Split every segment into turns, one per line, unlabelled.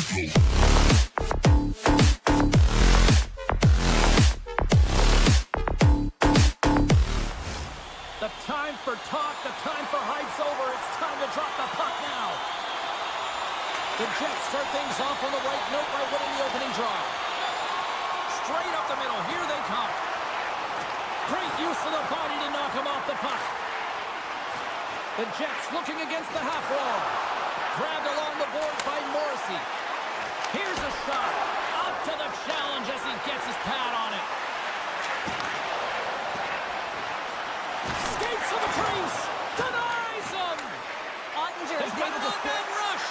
The time for talk, the time for hype's over. It's time to drop the puck now. The Jets start things off on the right note by winning the opening draw. Straight up the middle. Here they come. Great use of the body to knock him off the puck. The Jets looking against the half wall. Grabbed along the boards by Morrissey. Here's a shot. Up to the challenge as he gets his pad on it. Skates to the crease. Denies him.
Ottinger is able to score.
Rush.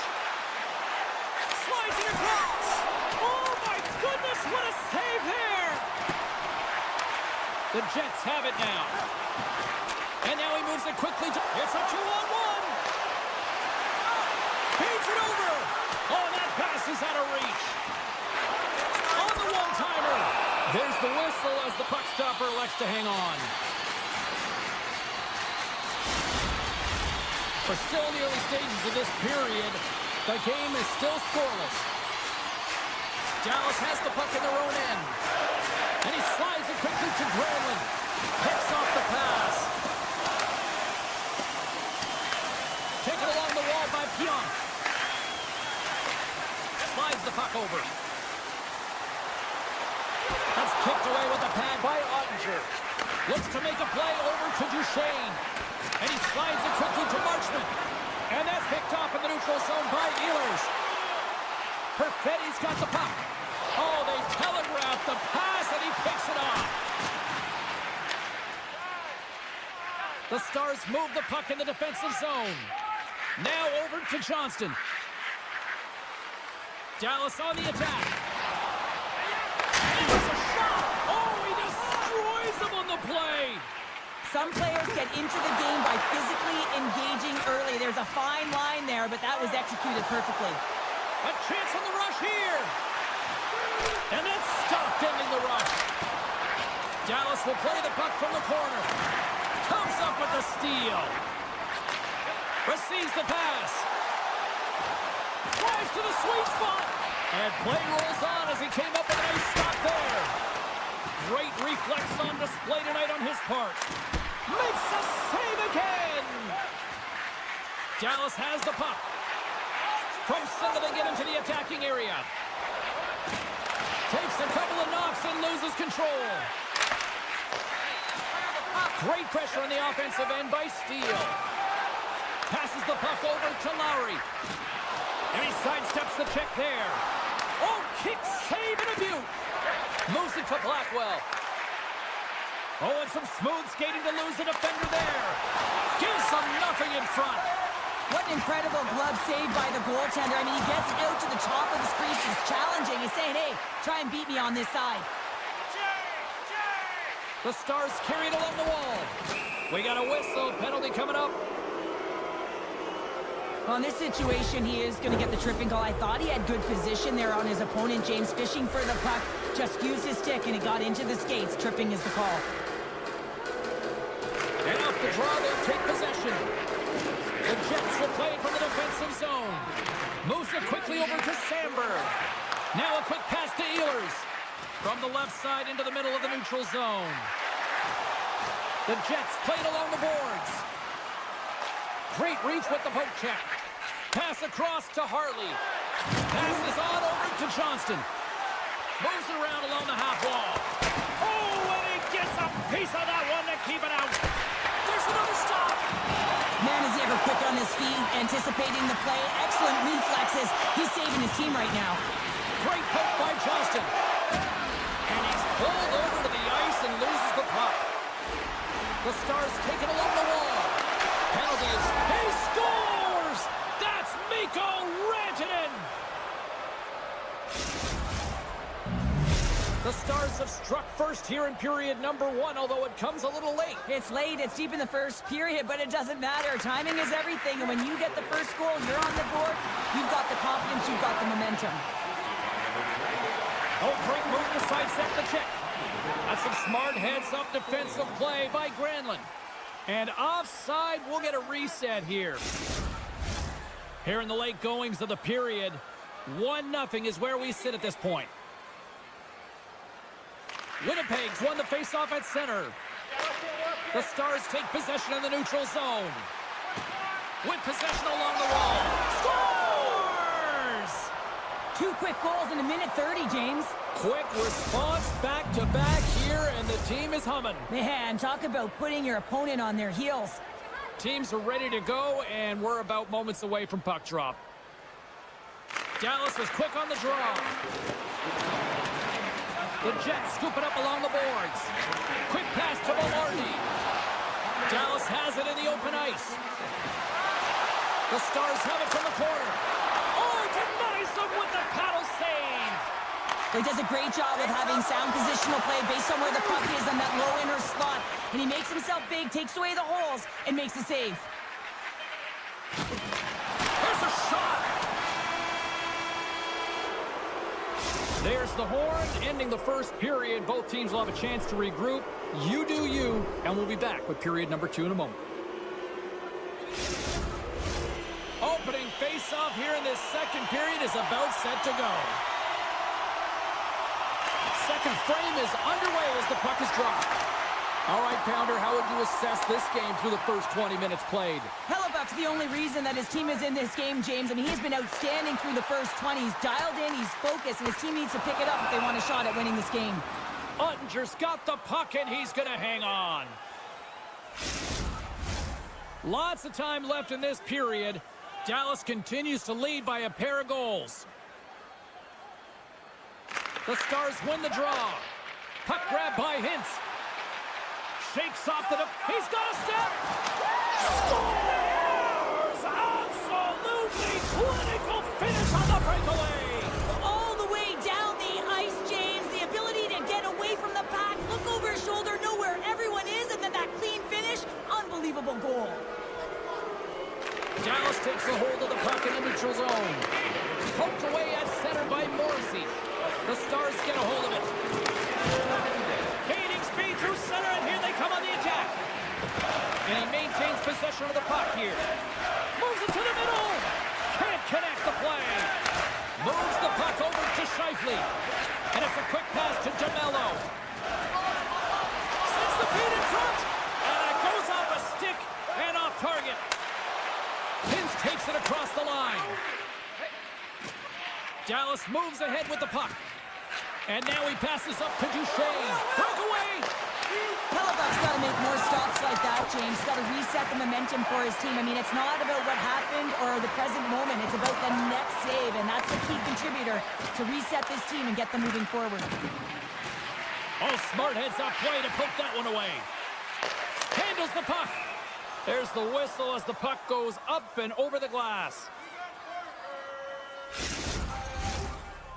Slides it across. Oh my goodness, what a save there. The Jets have it now. And now he moves it quickly to... It's a 2-on-1. Feeds it over. Oh, that pass is out of reach. On the one-timer. There's the whistle as the puck stopper elects to hang on. We're still in the early stages of this period. The game is still scoreless. Dallas has the puck in their own end. And he slides it quickly to Granlund. Picks off the pass. Taken along the wall by Pionk. Slides the puck over. That's kicked away with the pad by Ottinger. Looks to make a play over to Duchesne. And he slides it quickly to Marchment. And that's picked off in the neutral zone by Ehlers. Perfetti's got the puck. Oh, they telegraphed the pass and he picks it off. The Stars move the puck in the defensive zone. Now over to Johnston. Dallas on the attack. And there's a shot. Oh, he destroys him on the play.
Some players get into the game by physically engaging early. There's a fine line there, but that was executed perfectly.
A chance on the rush here. And that's stopped ending the rush. Dallas will play the puck from the corner. Comes up with the steal. Receives the pass. Drives to the sweet spot. And play rolls on as he came up with a nice stop there. Great reflex on display tonight on his part. Makes a save again. Dallas has the puck. From center they get into the attacking area. Takes a couple of knocks and loses control. Great pressure on the offensive end by Steele. Passes the puck over to Lowry. And he sidesteps the check there. Oh, kick, save, and a beaut. Moves it to Blackwell. Oh, and some smooth skating to lose the defender there. Gives them nothing in front.
What an incredible glove save by the goaltender. I mean, he gets out to the top of his crease. He's challenging. He's saying, hey, try and beat me on this side.
The Stars carry it along the wall. We got a whistle. Penalty coming up.
Well, in this situation, he is going to get the tripping call. I thought he had good position there on his opponent. James fishing for the puck. Just used his stick, and it got into the skates. Tripping is the call.
And off the draw, they'll take possession. The Jets will play from the defensive zone. Moves it quickly over to Sandberg. Now a quick pass to Ehlers. From the left side into the middle of the neutral zone. The Jets played along the boards. Great reach with the poke check. Pass across to Hartley. Pass is on over to Johnston. Moves it around along the half wall. Oh, and he gets a piece of that one to keep it out. There's another stop.
Man, is he ever quick on his feet, anticipating the play. Excellent reflexes. He's saving his team right now.
Great poke by Johnston. And he's pulled over to the ice and loses the puck. The Stars take it along the wall. Penalties. He scores! That's Mikko Rantanen! The Stars have struck first here in period number 1, although it comes a little late.
It's late, it's deep in the first period, but it doesn't matter. Timing is everything, and when you get the first goal, you're on the board, you've got the confidence, you've got the momentum.
Oh, great move to sidestep the check. That's some smart heads-up defensive play by Granlund. And offside, we'll get a reset here. Here in the late goings of the period, 1-0 is where we sit at this point. Winnipeg's won the faceoff at center. The Stars take possession in the neutral zone. With possession along the wall. Scores!
2 quick goals in 1:30, James.
Quick response back-to-back here, and the team is humming.
Man, talk about putting your opponent on their heels.
Teams are ready to go, and we're about moments away from puck drop. Dallas was quick on the draw. The Jets scoop it up along the boards. Quick pass to Velarde. Dallas has it in the open ice. The Stars have it from the corner. Oh, denies them with the paddle save.
He does a great job of having sound positional play based on where the puck is on that low inner slot. And he makes himself big, takes away the holes, and makes a save.
There's a shot. There's the horn, ending the first period. Both teams will have a chance to regroup. You do you, and we'll be back with period number 2 in a moment. Opening face-off here in this second period is about set to go. Second frame is underway as the puck is dropped. All right, Pounder, how would you assess this game through the first 20 minutes played?
Hellebuck's the only reason that his team is in this game, James. I mean, he's been outstanding through the first 20. He's dialed in, he's focused, and his team needs to pick it up if they want a shot at winning this game.
Ottinger's got the puck, and he's going to hang on. Lots of time left in this period. Dallas continues to lead by a pair of goals. The Stars win the draw. Puck grab by Hintz. Shakes off the... He's got a step! Scores! Absolutely clinical finish on the breakaway!
All the way down the ice, James. The ability to get away from the pack, look over his shoulder, know where everyone is, and then that clean finish. Unbelievable goal.
Dallas takes a hold of the puck in the neutral zone. Poked away at center by Morrissey. The Stars get a hold of it. Gaining speed through center, and here they come on the attack. And he maintains possession of the puck here. Moves it to the middle. Can't connect the play. Moves the puck over to Scheifele. And it's a quick pass to Janello. Sends the feed in front. And it goes off a stick and off target. Hintz takes it across the line. Dallas moves ahead with the puck. And now he passes up to Duchesne. Breakaway!
Hellebuck's got to make more stops like that, James. Got to reset the momentum for his team. I mean, it's not about what happened or the present moment. It's about the next save, and that's the key contributor to reset this team and get them moving forward.
Oh, smart heads-up play to poke that one away. Handles the puck. There's the whistle as the puck goes up and over the glass.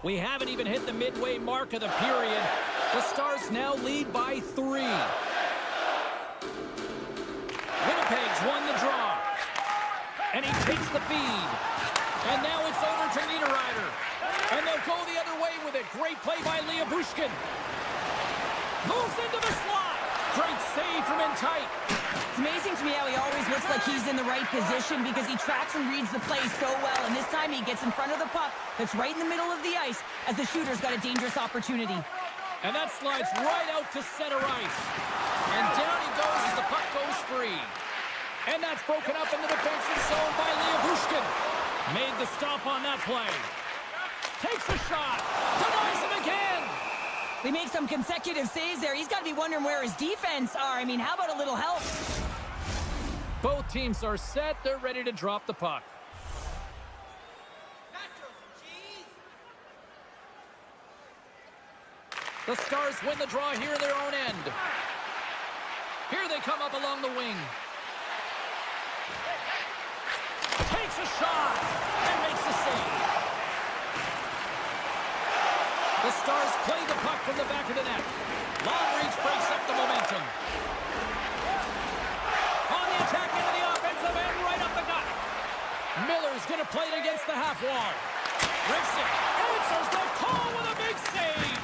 We haven't even hit the midway mark of the period. The Stars now lead by 3. Winnipeg's won the draw. And he takes the feed. And now it's over to Niederreiter. And they'll go the other way with it. Great play by Liabushkin. Moves into the slot. Great save from in tight.
It's amazing to me how he always looks like he's in the right position because he tracks and reads the play so well. And this time he gets in front of the puck that's right in the middle of the ice as the shooter's got a dangerous opportunity.
And that slides right out to center ice. And down he goes as the puck goes free. And that's broken up in the defensive zone by Liabushkin. Made the stop on that play. Takes a shot. Denies him again.
They make some consecutive saves there. He's got to be wondering where his defense are. I mean, how about a little help?
Both teams are set. They're ready to drop the puck. The Stars win the draw here in their own end. Here they come up along the wing. Takes a shot and makes the save. The Stars play the puck from the back of the net. Long reach breaks up the momentum. On the attack into the offensive end, right up the gut. Miller's going to play it against the half wall. Rips it. Answers the call with a big save.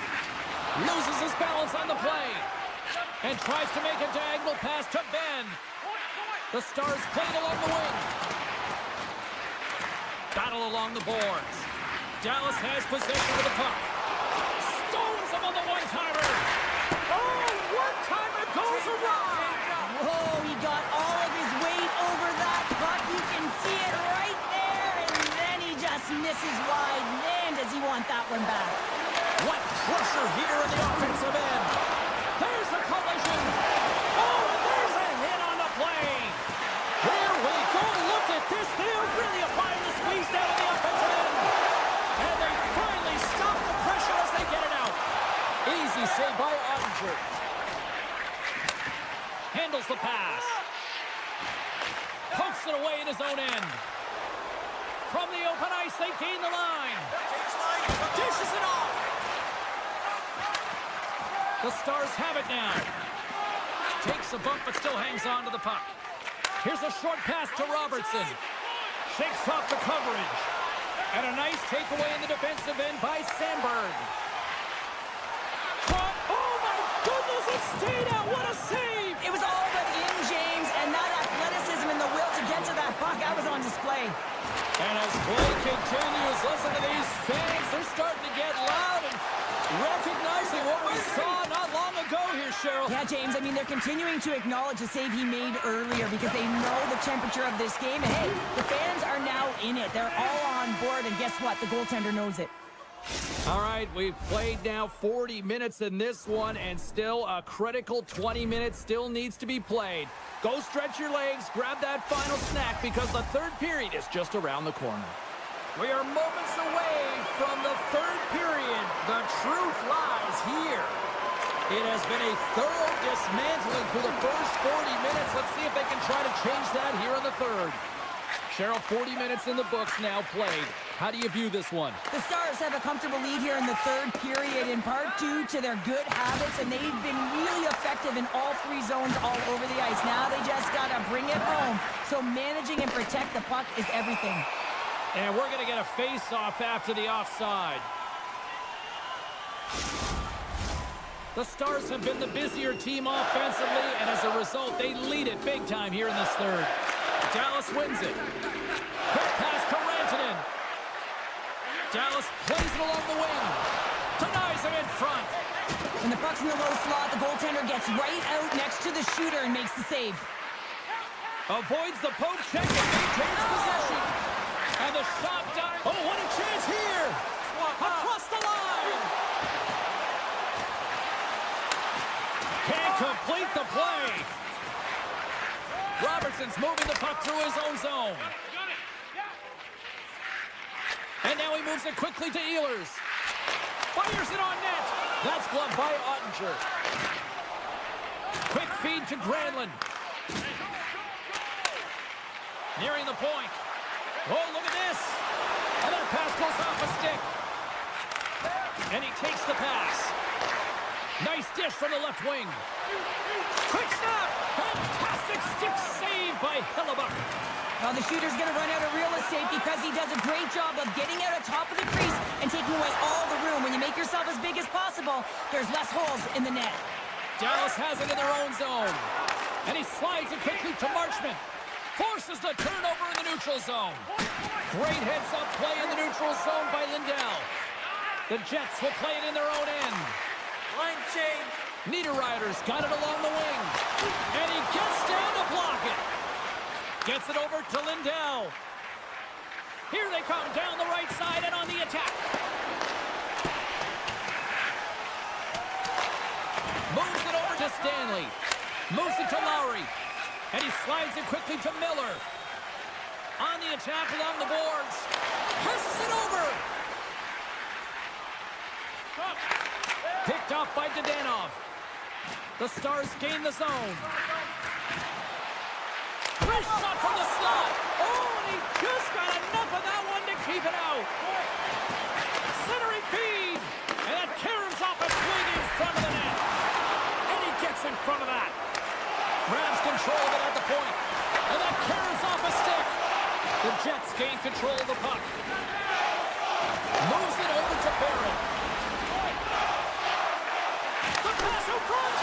Loses his balance on the play. And tries to make a diagonal pass to Ben. The Stars play it along the wing. Battle along the boards. Dallas has possession of the puck. Stones him on the one-timer. Oh, one-timer goes awry.
Whoa, he got all of his weight over that puck. You can see it right there, and then he just misses wide. Man, does he want that one back.
What pressure here in the offensive end. There's a collision. Oh, and there's a hit on the play. Here we go. Look at this. They are really applying the squeeze down on the offensive end. And they finally stop the pressure as they get it out. Easy save by Ottinger. Handles the pass. Pokes it away in his own end. From the open ice, they gain the line. Dishes it off. The Stars have it now. Takes a bump, but still hangs on to the puck. Here's a short pass to Robertson. Shakes off the coverage. And a nice takeaway in the defensive end by Sandberg. Oh, my goodness, it stayed out. What a save.
It was all but in, James, and that athleticism and the will to get to that puck, that was on display.
And as play continues, listen to these fans. They're starting to get loud and recognizing what we saw not long ago here, Cheryl.
Yeah, James, I mean, they're continuing to acknowledge the save he made earlier because they know the temperature of this game. And, hey, the fans are now in it. They're all on board, and guess what? The goaltender knows it.
All right, we've played now 40 minutes in this one, and still a critical 20 minutes still needs to be played. Go stretch your legs, grab that final snack, because the third period is just around the corner. We are moments away from the third period. The truth lies here. It has been a thorough dismantling for the first 40 minutes. Let's see if they can try to change that here in the third. Cheryl, 40 minutes in the books now played. How do you view this one?
The Stars have a comfortable lead here in the third period, in part due to their good habits, and they've been really effective in all three zones all over the ice. Now they just got to bring it home. So managing and protect the puck is everything.
And we're going to get a face-off after the offside. The Stars have been the busier team offensively, and as a result, they lead it big time here in this third. Dallas wins it. Quick pass to Rantanen. Dallas plays it along the wing. Denies him in front.
When the puck's in the low slot, the goaltender gets right out next to the shooter and makes the save.
Avoids the poke check and maintains possession. And the shot down. Oh, what a chance here. Across the line. Can't complete the play. Robertson's moving the puck through his own zone. And now he moves it quickly to Ehlers. Fires it on net. That's gloved by Ottinger. Quick feed to Granlund. Nearing the point. Oh, look at this. And that pass goes off a stick. And he takes the pass. Nice dish from the left wing. Quick snap. Fantastic stick save by Hellebuck.
Well, the shooter's going to run out of real estate because he does a great job of getting out of top of the crease and taking away all the room. When you make yourself as big as possible, there's less holes in the net.
Dallas has it in their own zone. And he slides it quickly to Marchment. Forces the turnover in the neutral zone. Great heads-up play in the neutral zone by Lindell. The Jets will play it in their own end.
Line change.
Niederreiter's got it along the wing. And he gets down to block it. Gets it over to Lindell. Here they come down the right side and on the attack. Moves it over to Stanley. Moves it to Lowry. And he slides it quickly to Miller. On the attack along the boards. Passes it over. Picked off by Dadonov. The Stars gain the zone. Fresh shot from the slot. Oh, and he just got enough of that one to keep it out. Centering feed. And that caroms off a swing in front of the net. And he gets in front of that. Grabs control of it at the point. And that caroms off a stick. The Jets gain control of the puck. Moves it over to Barron. The pass in front.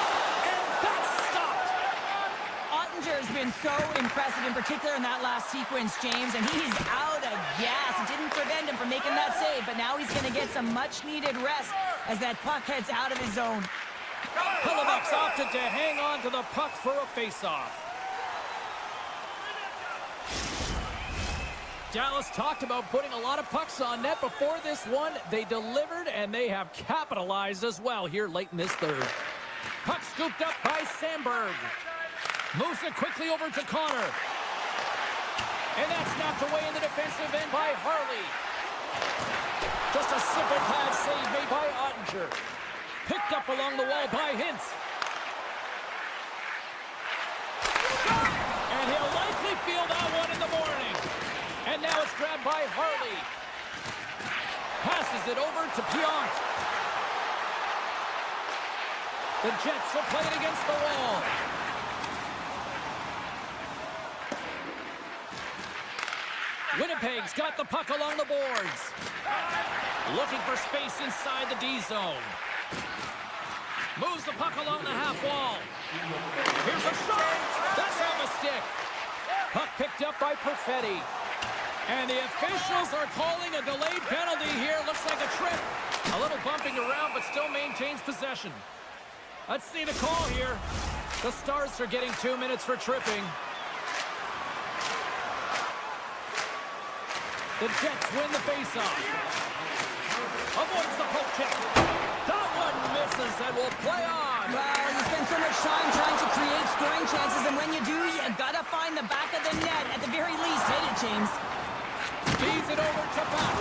And that's stopped.
Ottinger's been been so impressive, in particular in that last sequence, James, and he's out of gas. It didn't prevent him from making that save, but now he's going to get some much-needed rest as that puck heads out of his zone.
Hellebuyck's opted to hang on to the puck for a face-off. Dallas talked about putting a lot of pucks on net before this one. They delivered, and they have capitalized as well here late in this third. Puck scooped up by Sandberg. Moves it quickly over to Connor. And that's knocked away in the defensive end by Harley. Just a simple pad save made by Ottinger. Picked up along the wall by Hintz. And he'll likely feel that one in the morning. And now it's grabbed by Harley. Passes it over to Pionk. The Jets will play it against the wall. Winnipeg's got the puck along the boards. Looking for space inside the D zone. Moves the puck along the half wall. Here's a shot. That's off a stick. Puck picked up by Perfetti. And the officials are calling a delayed penalty here. Looks like a trip. A little bumping around, but still maintains possession. Let's see the call here. The Stars are getting 2 minutes for tripping. The Jets win the faceoff. Avoids the poke check. That one misses and will play on.
Well, you spend so much time trying to create scoring chances, and when you do, you gotta find the back of the net. At the very least, hit it, James.
Feeds it over to Bach.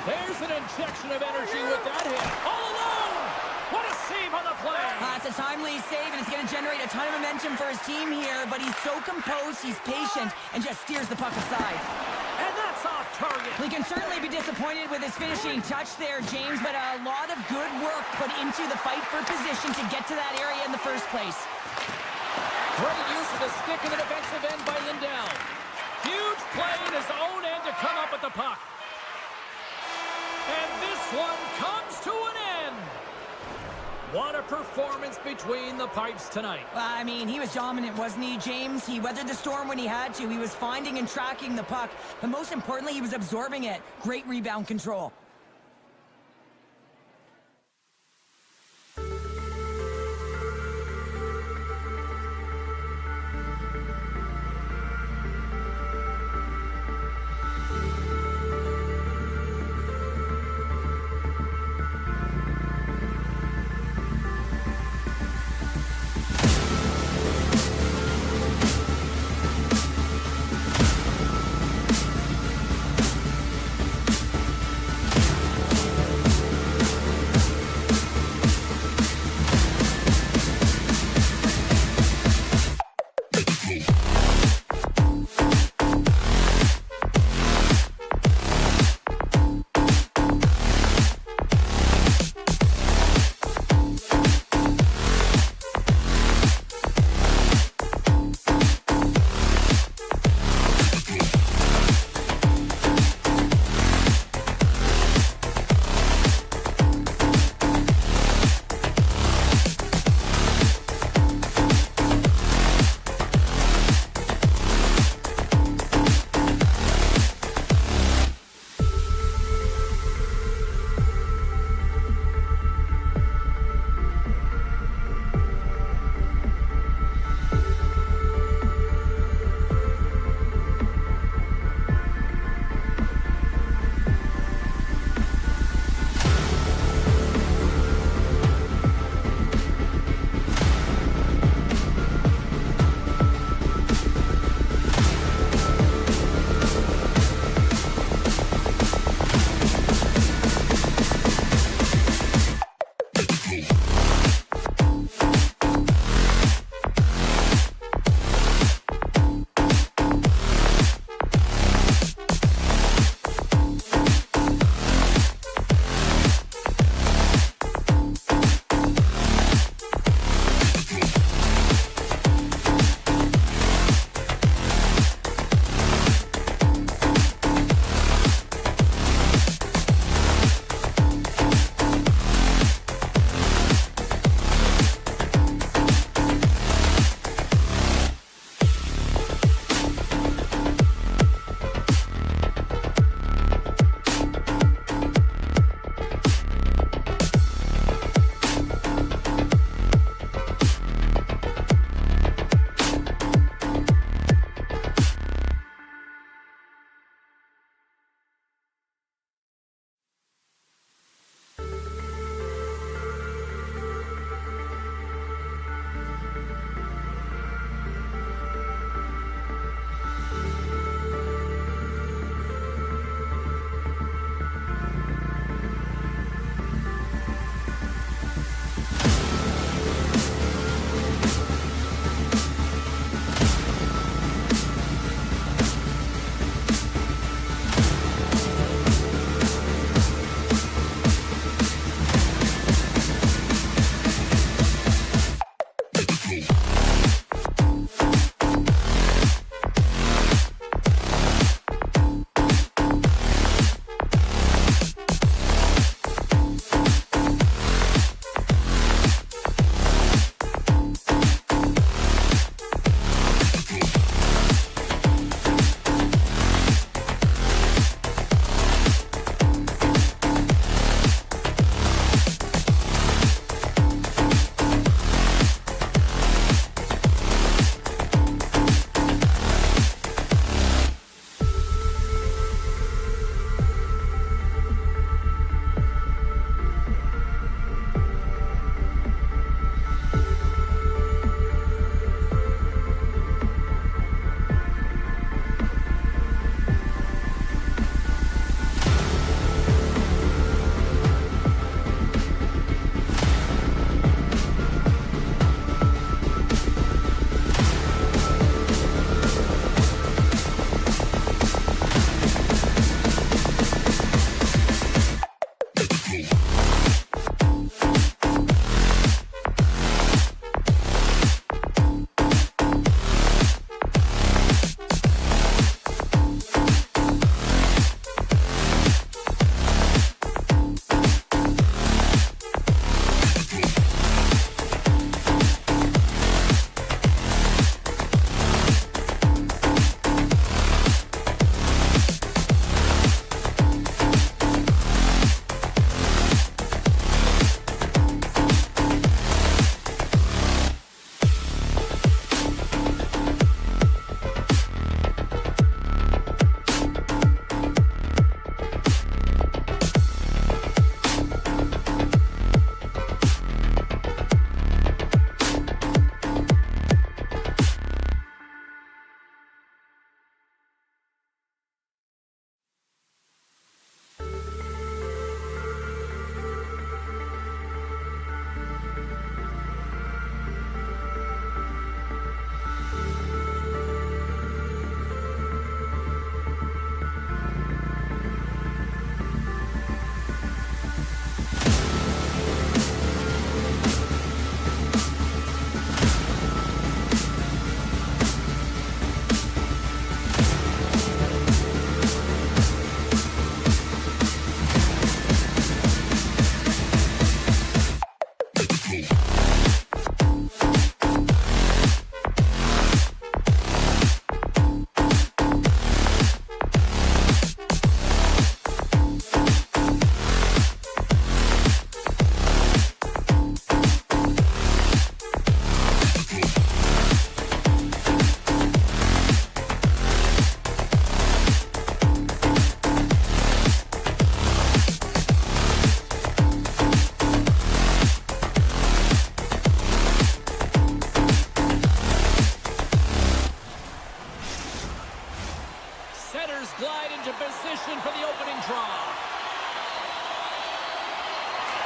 There's an injection of energy with that hit. All alone! What a save on the play!
It's a timely save, and it's going to generate a ton of momentum for his team here, but he's so composed, he's patient, and just steers the puck aside.
And that's off target.
We can certainly be disappointed with his finishing touch there, James, but a lot of good work put into the fight for position to get to that area in the first place.
Great use of the stick in the defensive end by Lindell. Huge play in his own end to come up with the puck. And this one comes to an end. What a performance between the pipes tonight.
Well, I mean, he was dominant, wasn't he, James? He weathered the storm when he had to. He was finding and tracking the puck. But most importantly, he was absorbing it. Great rebound control.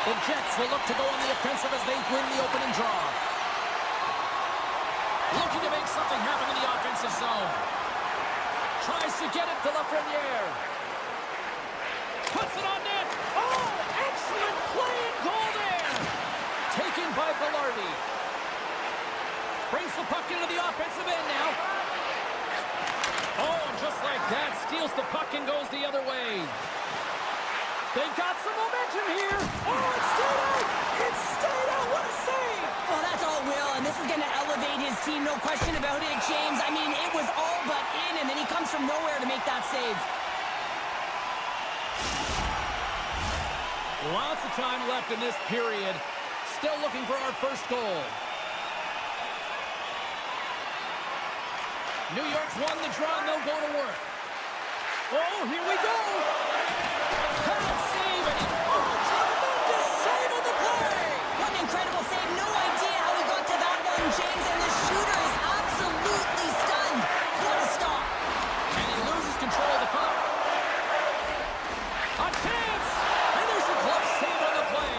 The Jets will look to go on the offensive as they win the opening draw. Looking to make something happen in the offensive zone. Tries to get it to Lafreniere. Puts it on net. Oh, excellent play and goal there. Taken by Velarde. Brings the puck into the offensive end now. Oh, and just like that, steals the puck and goes the other way. They've got some momentum here. Oh, it stayed out. It stayed out. What a save.
Well, that's all Will, and this is going to elevate his team, no question about it, James. I mean, it was all but in, and then he comes from nowhere to make that save.
Lots of time left in this period. Still looking for our first goal. New York's won the draw, and they'll go to work. Oh, here we go. Bad save, and tremendous save on the play.
What an incredible save. No idea how he got to that one, James, and the shooter is absolutely stunned. What a stop.
And he loses control of the puck. A chance, and there's a glove save on the play.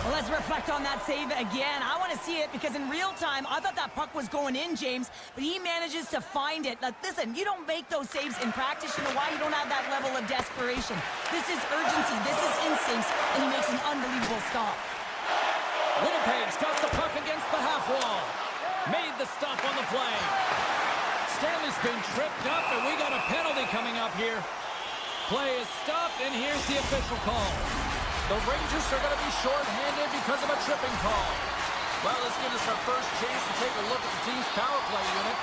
Well, let's reflect on that save again. I want to see it because in real time, I thought that puck was going in, James, but he manages to find it. Now, listen, you don't make those saves in practice. You know why? You don't have that level of desperation. This is urgency. This is instincts, and he makes an unbelievable stop.
Winnipeg's got the puck against the half wall. Made the stop on the play. Stanley's been tripped up, and we got a penalty coming up here. Play is stopped, and here's the official call. The Rangers are going to be short-handed because of a tripping call. Well, this gives us our first chance to take a look at the team's power play unit.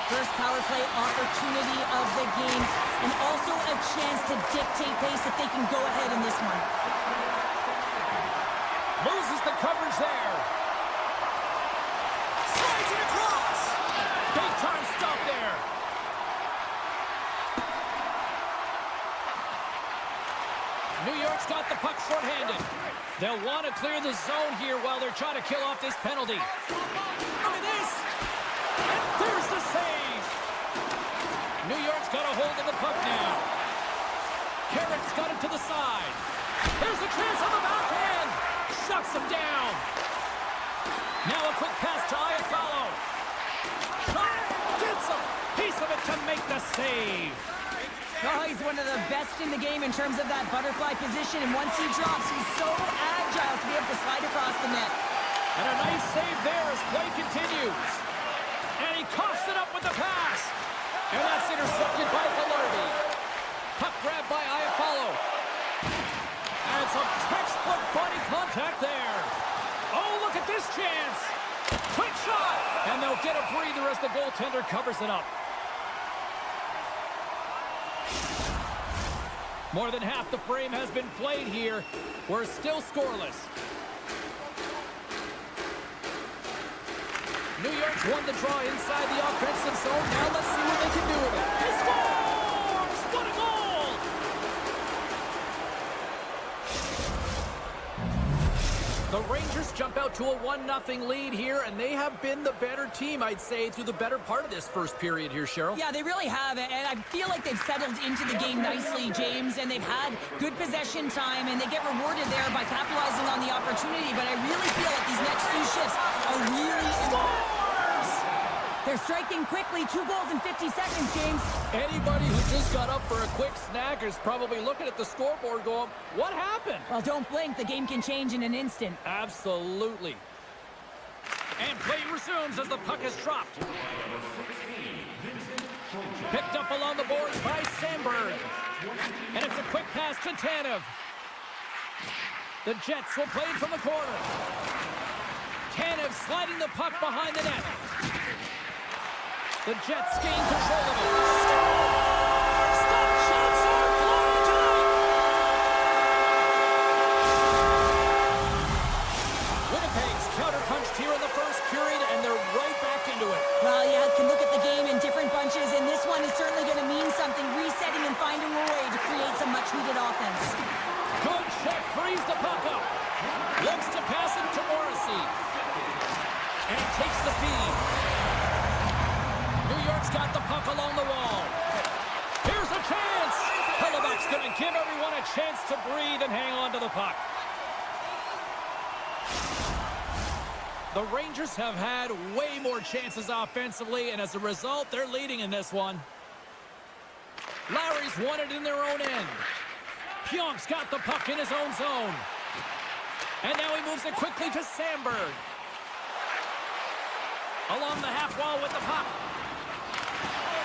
First power play opportunity of the game, and also a chance to dictate pace if they can go ahead in this one.
Loses the coverage there. Slides it across. Big time stop there. New York's got the puck short-handed. They'll want to clear the zone here while they're trying to kill off this penalty. Look at this. And there's the save. New York's got a hold of the puck now. Carrick's got it to the side. There's a chance on the backhand. Shuts him down. Now a quick pass to Iafallo. Gets a piece of it to make the save.
Oh, he's one of the best in the game in terms of that butterfly position, and once he drops, he's so agile to be able to slide across the net.
And a nice save there as play continues. And he coughs it up with the pass. And that's intercepted by Velarde. Puck grabbed by Iafallo. And some textbook body contact there. Oh, look at this chance. Quick shot. And they'll get a breather as the goaltender covers it up. More than half the frame has been played here. We're still scoreless. New York's won the draw inside the offensive zone. Now let's see what they can do with it. He scores! What a goal! The Rangers jump out to a 1-0 lead here, and they have been the better team, I'd say, through the better part of this first period here, Cheryl.
Yeah, they really have, and I feel like they've settled into the game nicely, James, and they've had good possession time, and they get rewarded there by capitalizing on the opportunity, but I really feel like these next few shifts are really... They're striking quickly, 2 goals in 50 seconds, James.
Anybody who just got up for a quick snack is probably looking at the scoreboard going, what happened?
Well, don't blink. The game can change in an instant.
Absolutely. And play resumes as the puck is dropped. Picked up along the boards by Sandberg. And it's a quick pass to Tanev. The Jets will play it from the corner. Tanev sliding the puck behind the net. The Jets gain control of it. Scores! The Jets are flying tonight! Winnipeg's counterpunched here in the first period, and they're right back into it.
Well, yeah, can look at the game in different bunches, and this one is certainly going to mean something, resetting and finding a way to create some much-needed offense.
Good check, frees the puck up. Looks to pass it to Morrissey. And takes the feed. New York's got the puck along the wall. Here's a chance. Hellebuyck's going to give everyone a chance to breathe and hang on to the puck. The Rangers have had way more chances offensively, and as a result, they're leading in this one. Lowry's won it in their own end. Pionk's got the puck in his own zone. And now he moves it quickly to Sandberg. Along the half wall with the puck.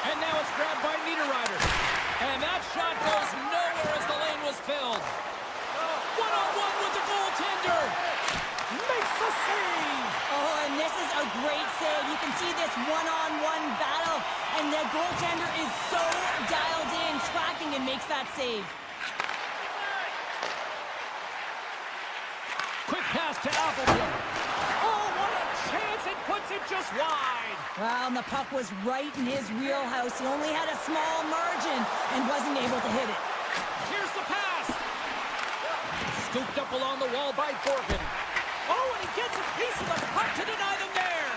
And now it's grabbed by Niederreiter. And that shot goes nowhere as the lane was filled. One-on-one with the goaltender. Makes the save.
Oh, and this is a great save. You can see this one-on-one battle, and the goaltender is so dialed in, tracking, and makes that save.
Quick pass to Appleton. Oh, what a chance. It puts it just wide.
Well, and the puck was right in his wheelhouse. He only had a small margin and wasn't able to hit it.
Here's the pass. Scooped up along the wall by Borgen. Oh, and he gets a piece of the puck to deny them there.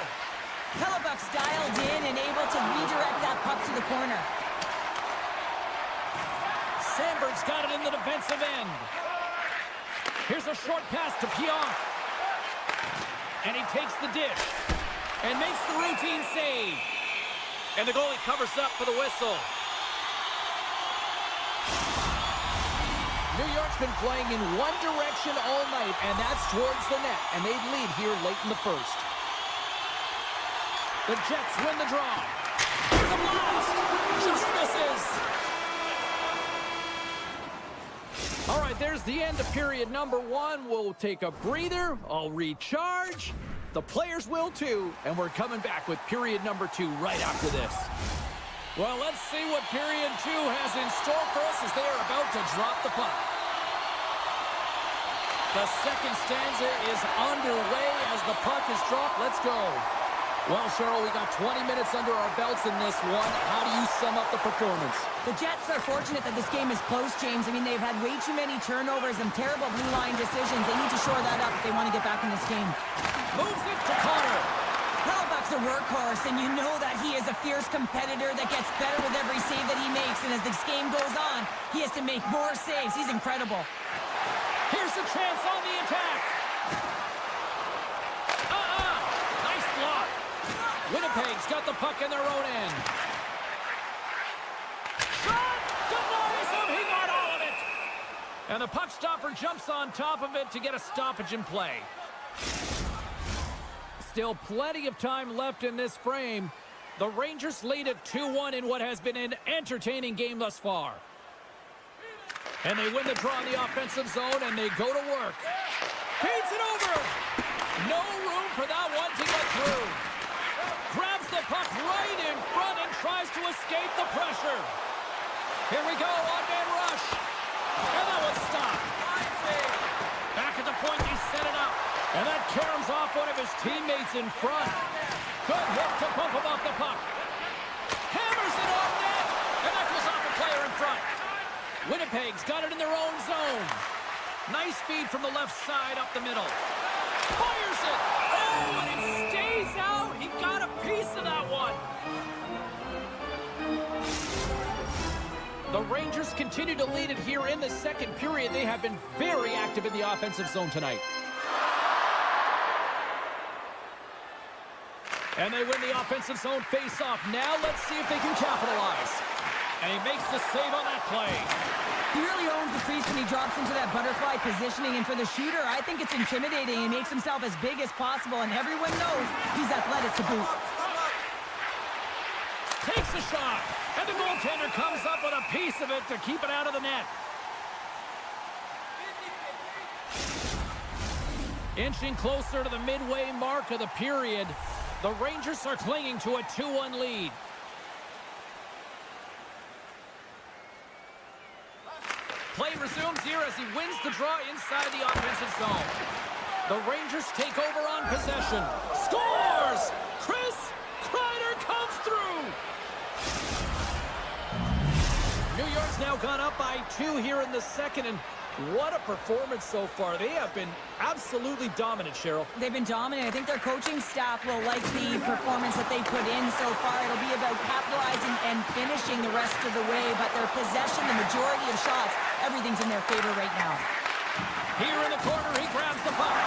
Hellebuyck's dialed in and able to redirect that puck to the corner.
Sandberg's got it in the defensive end. Here's a short pass to Pionk. And he takes the dish. And makes the routine save. And the goalie covers up for the whistle. New York's been playing in one direction all night, and that's towards the net. And they lead here late in the first. The Jets win the draw. Here's a blast. Just misses. All right, there's the end of period number 1. We'll take a breather. I'll recharge. The players will too, and we're coming back with period number 2 right after this. Well, let's see what period 2 has in store for us as they are about to drop the puck. The second stanza is underway as the puck is dropped. Let's go. Well, Cheryl, we got 20 minutes under our belts in this one. How do you sum up the performance?
The Jets are fortunate that this game is close, James. I mean, they've had way too many turnovers and terrible blue line decisions. They need to shore that up if they want to get back in this game.
Moves it to Connor.
Hellebuyck's a workhorse, and you know that he is a fierce competitor that gets better with every save that he makes. And as this game goes on, he has to make more saves. He's incredible.
Here's a chance on the attack. Nice block. Winnipeg's got the puck in their own end. Shot! And the puck stopper jumps on top of it to get a stoppage in play. Still plenty of time left in this frame. The Rangers lead at 2-1 in what has been an entertaining game thus far. And they win the draw in the offensive zone, and they go to work. Feeds it over. No room for that one to get through. Grabs the puck right in front and tries to escape the pressure. Here we go, on-man rush. And that was stopped. Back at the point, he set it up. And that caroms off one of his teammates in front. Good hit to bump him off the puck. Hammers it on net. And that goes off a player in front. Winnipeg's got it in their own zone. Nice feed from the left side up the middle. Fires it. Oh, and it stays out. He got a piece of that one. The Rangers continue to lead it here in the second period. They have been very active in the offensive zone tonight. And they win the offensive zone face-off. Now let's see if they can capitalize. And he makes the save on that play.
He really owns the crease when he drops into that butterfly positioning. And for the shooter, I think it's intimidating. He makes himself as big as possible. And everyone knows he's athletic to boot.
Takes a shot. And the goaltender comes up with a piece of it to keep it out of the net. Inching closer to the midway mark of the period, the Rangers are clinging to a 2-1 lead. Play resumes here as he wins the draw inside the offensive zone. The Rangers take over on possession. Scores! Chris Kreider comes through! New York's now gone up by 2 here in the second, and what a performance so far. They have been absolutely dominant, Cheryl.
They've been dominant. I think their coaching staff will like the performance that they put in so far. It'll be about capitalizing and finishing the rest of the way, but their possession, the majority of shots, everything's in their favor right now.
Here in the corner, he grabs the puck.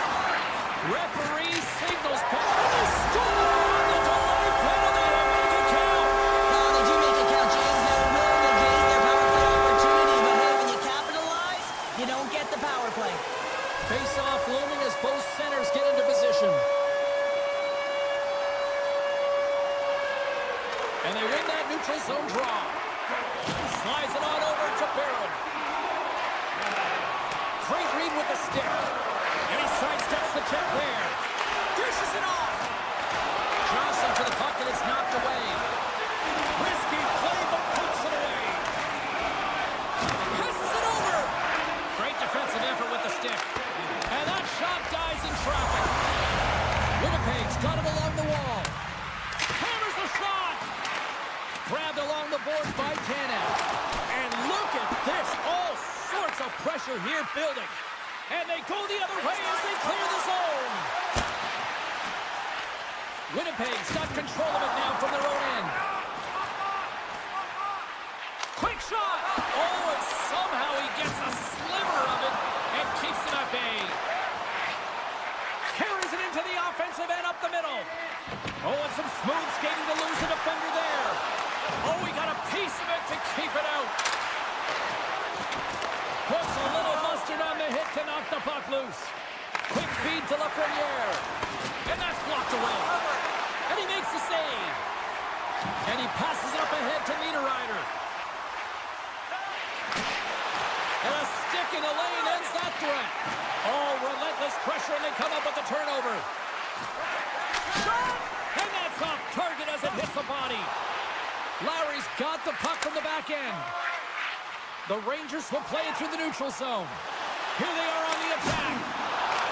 Referee signals penalty. They score on the delayed penalty to make it count.
Oh, they do make it count, James. Now it will negate their power play opportunity, but hey, when you capitalize, you don't get the power play.
Face-off looming as both centers get into position. And they win that neutral zone draw. Slides it on over to Barron. Great read with the stick. And he sidesteps the check there. Dishes it off. Johnson to the puck, and it's knocked away. Risky play, but puts it away. Passes it over. Great defensive effort with the stick. And that shot dies in traffic. Winnipeg's got him along the wall. Hammers the shot. Grabbed along the boards by Tanev. And look at this. All sorts of pressure here building. And they go the other way as they clear the zone. Winnipeg's got control of it now from their own end. Quick shot. Oh, and somehow he gets a sliver of it and keeps it at bay. Carries it into the offensive end up the middle. Oh, and some smooth skating to lose a defender there. Oh, he got a piece of it to keep it out. Puts a little mustard on the hit to knock the puck loose. Quick feed to Lafreniere. And that's blocked away. And he makes the save. And he passes it up ahead to Niederreiter. And a stick in the lane ends that threat. Oh, relentless pressure, and they come up with the turnover. Shot! And that's off target as it hits the body. Lowry's got the puck from the back end. The Rangers will play it through the neutral zone. Here they are on the attack.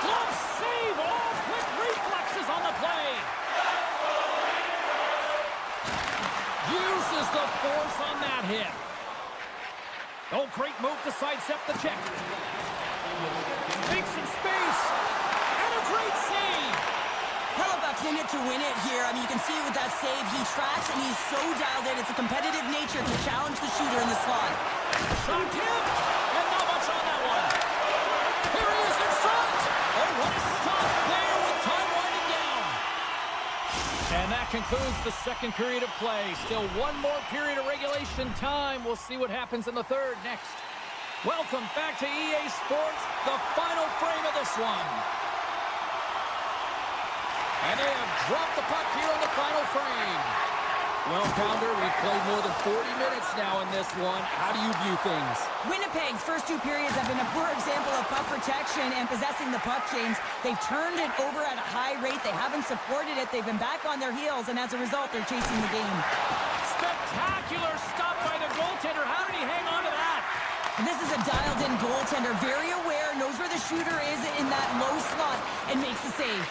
Glove save! All quick reflexes on the play. Uses the force on that hit. Oh, great move to sidestep the check. Makes some space. And a great save.
Hellebuyck's in it to win it here. I mean, you can see with that save, he tracks and he's so dialed in. It's a competitive nature to challenge the shooter in the slot.
Shot tipped. And not much on that one. Here he is in front. Oh, what a stop there with time winding down. And that concludes the second period of play. Still one more period of regulation time. We'll see what happens in the third next. Welcome back to EA Sports, the final frame of this one. And they have dropped the puck here in the final frame. Well, Pounder, we've played more than 40 minutes now in this one. How do you view things?
Winnipeg's first two periods have been a poor example of puck protection and possessing the puck, James. They've turned it over at a high rate. They haven't supported it. They've been back on their heels, and as a result, they're chasing the game.
Spectacular stop by the goaltender. How did he hang on to that?
This is a dialed-in goaltender, very aware, knows where the shooter is in that low slot, and makes the save.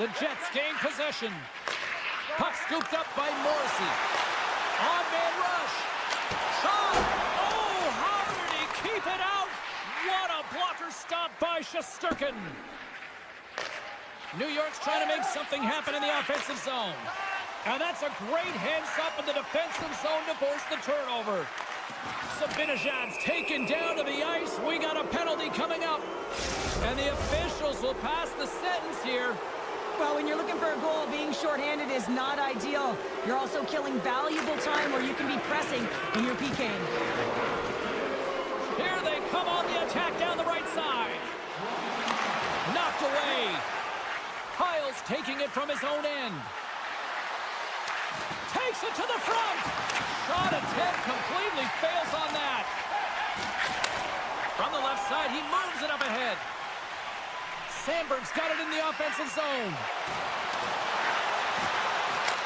The Jets gain possession. Puck scooped up by Morrissey. On-man rush. Shot! Oh, how did he keep it out? What a blocker stop by Shesterkin. New York's trying to make something happen in the offensive zone. And that's a great heads-up in the defensive zone to force the turnover. Sabinajad's taken down to the ice. We got a penalty coming up. And the officials will pass the sentence here.
Well, when you're looking for a goal, being shorthanded is not ideal. You're also killing valuable time where you can be pressing when you're PKing.
Here they come on the attack down the right side. Knocked away. Kyle's taking it from his own end. Takes it to the front. Shot attempt completely fails on that. From the left side, he moves it up ahead. Sandberg's got it in the offensive zone.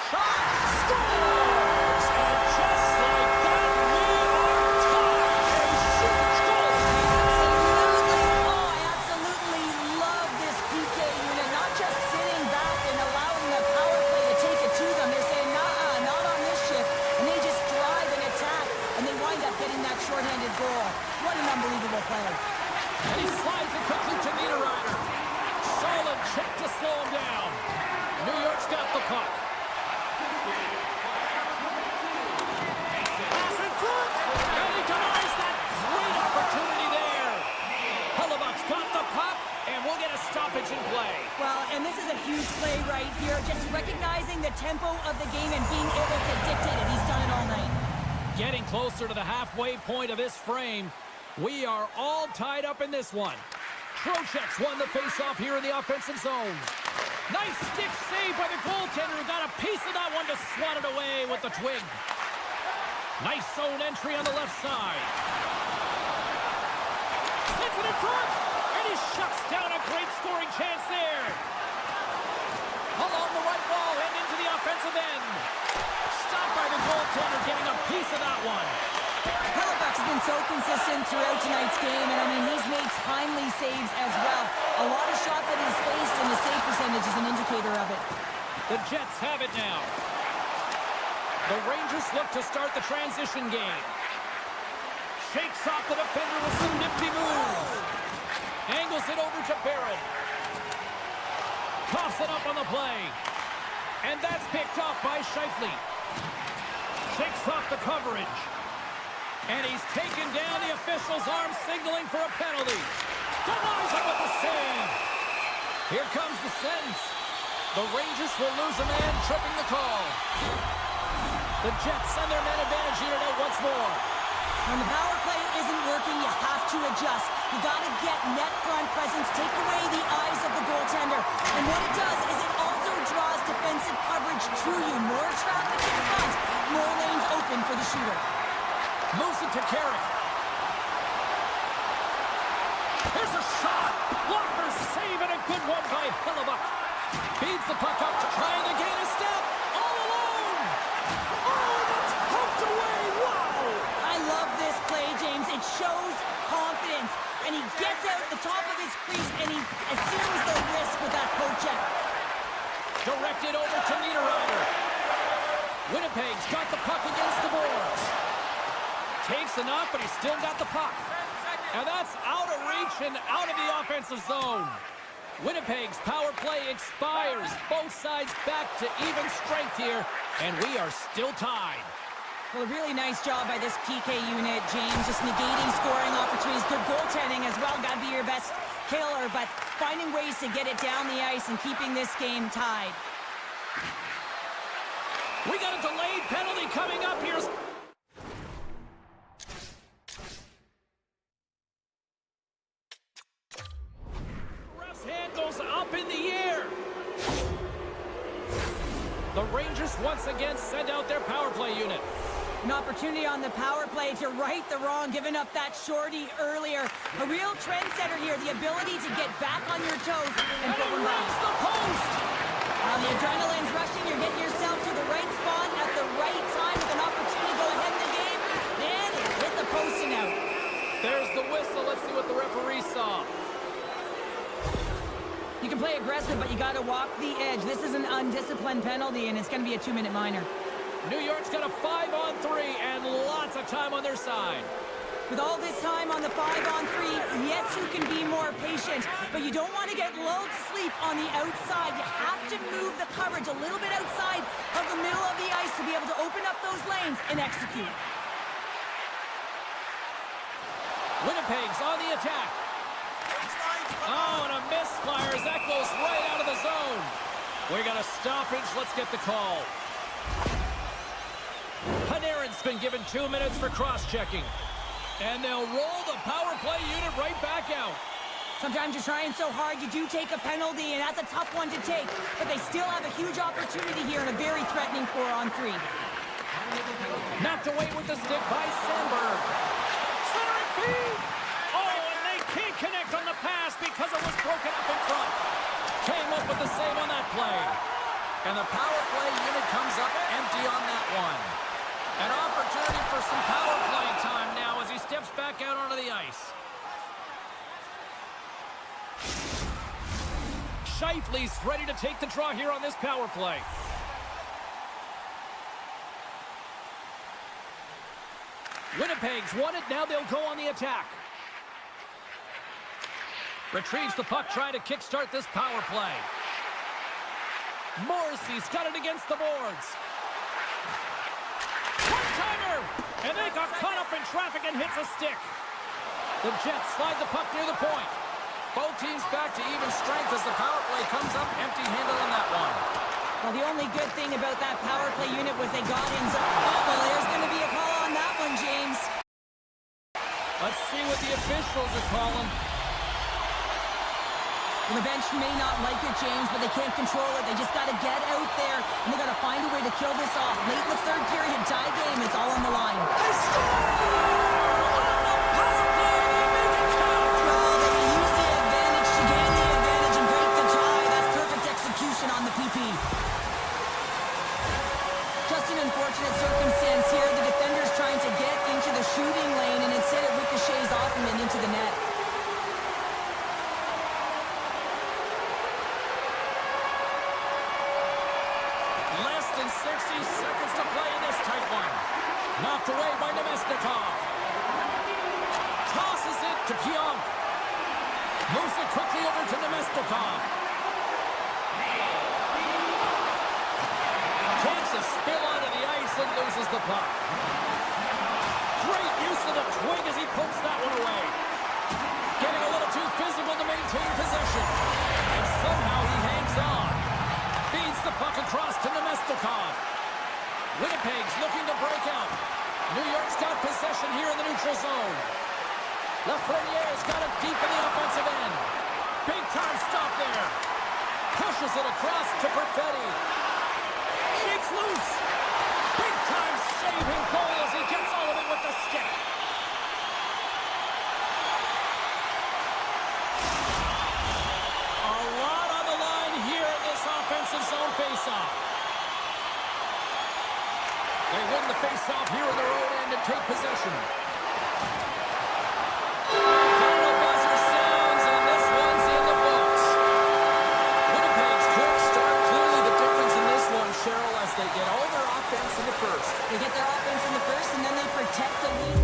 Shot! Scores! And just like that, we are tied. A huge goal.
Absolutely. Oh, I absolutely love this PK unit. Not just sitting back and allowing the power play to take it to them. They're saying, nah, not on this shift. And they just drive and attack. And they wind up getting that shorthanded goal. What an unbelievable play.
And he slides it quickly to Niederreiter. Solid check to slow him down. New York's got the puck. Pass in front. And he denies that great opportunity there. Hellebuck's got the puck, and we'll get a stoppage in play.
Well, and this is a huge play right here. Just recognizing the tempo of the game and being able to dictate it. He's done it all night.
Getting closer to the halfway point of this frame. We are all tied up in this one. Trocheck's won the faceoff here in the offensive zone. Nice stick save by the goaltender who got a piece of that one to swat it away with the twig. Nice zone entry on the left side. Sets it in front, and he shuts down a great scoring chance there. Along the right wall and into the offensive end. Stopped by the goaltender, getting a piece of that one.
Hellebuck's been so consistent throughout tonight's game, and I mean, he's made timely saves as well. A lot of shots that he's faced, and the save percentage is an indicator of it.
The Jets have it now. The Rangers look to start the transition game. Shakes off the defender with some nifty moves. Angles it over to Barrett. Coughs it up on the play. And that's picked up by Scheifele. Shakes off the coverage. And he's taken down the official's arm, signaling for a penalty. Denies it with the save. Here comes the sentence. The Rangers will lose a man, tripping the call. The Jets send their man advantage unit out once more.
When the power play isn't working, you have to adjust. You got to get net front presence, take away the eyes of the goaltender. And what it does is it also draws defensive coverage to you. More traffic in front, more lanes open for the shooter.
Moves it to Carrick. Here's a shot. Walker save and a good one by Hellebuck. Feeds the puck up to try and gain a step. All alone. Oh, that's pumped away. Wow.
I love this play, James. It shows confidence. And he gets out the top of his crease and he assumes the risk with that poke check.
Directed over to Niederreiter. Winnipeg's got the puck against the boards. Takes a knock, but he's still got the puck. And that's out of reach and out of the offensive zone. Winnipeg's power play expires. Both sides back to even strength here, and we are still tied.
Well, a really nice job by this PK unit, James. Just negating scoring opportunities. Good goaltending as well. Got to be your best killer, but finding ways to get it down the ice and keeping this game tied.
We got a delayed penalty coming up here. hand goes up in the air. The Rangers once again send out their power play unit.
An opportunity on the power play to right the wrong, giving up that shorty earlier. A real trendsetter here, the ability to get back on your toes and
And
put
he
one back.
rings the post.
The adrenaline's rushing. You're getting yourself to the right spot at the right time with an opportunity to go ahead in the game. And it hit the post and out.
There's the whistle. Let's see what the referee saw.
You can play aggressive, but you got to walk the edge. This is an undisciplined penalty, and it's going to be a 2-minute minor.
New York's got a 5-on-3 and lots of time on their side.
With all this time on the 5-on-3, yes, you can be more patient, but you don't want to get lulled to sleep on the outside. You have to move the coverage a little bit outside of the middle of the ice to be able to open up those lanes and execute.
Winnipeg's on the attack. Oh, and a misfire as that goes right out of the zone. We got a stoppage. Let's get the call. Panarin's been given 2 minutes for cross-checking. And they'll roll the power play unit right back out.
Sometimes you're trying so hard, you do take a penalty, and that's a tough one to take. But they still have a huge opportunity here in a very threatening 4-on-3.
Knocked away with the stick by Sandberg. Centering feed. Oh, and they can't connect on the pass because it was broken up in front. Came up with the save on that play. And the power play unit comes up empty on that one. An opportunity for some power play time now as he steps back out onto the ice. Scheifele's ready to take the draw here on this power play. Winnipeg's won it. Now they'll go on the attack. Retrieves the puck, trying to kickstart this power play. Morrissey's got it against the boards. One-timer! And they got caught up in traffic and hits a stick. The Jets slide the puck near the point. Both teams back to even strength as the power play comes up empty-handed on that one.
Well, the only good thing about that power play unit was they got in zone. Oh, well, there's going to be a call on that one, James.
Let's see what the officials are calling.
Well, the bench may not like it, James, but they can't control it. They just got to get out there, and they got to find a way to kill this off. Late in the third period, tie game, it's all on the line.
They score! On the power play, they make it count!
Well, they use the advantage to gain the advantage and break the tie. That's perfect execution on the PP. Just an unfortunate circumstance here. The defender's trying to get into the shooting lane, and instead it ricochets off him and into the net.
Less than 60 seconds to play in this tight one. Knocked away by Nemesnikov. Tosses it to Pionk. Moves it quickly over to Nemesnikov. Takes a spill onto the ice and loses the puck. Great use of the twig as he pokes that one away. Getting a little too physical to maintain possession. And somehow he hangs on. Feeds the puck across to Nemesnikov. Winnipeg's looking to break out. New York's got possession here in the neutral zone. Lafreniere's got it deep in the offensive end. Big time stop there. Pushes it across to Perfetti. Shakes loose. Big time saving goal as he gets all of it with the stick. A lot on the line here in this offensive zone faceoff. They win the faceoff here in their own end and take possession. Final buzzer sounds, and this one's in the books. Winnipeg's quick start, clearly the difference in this one, Cheryl, as they get all their offense in the first.
They get their offense in the first, and then they protect the lead.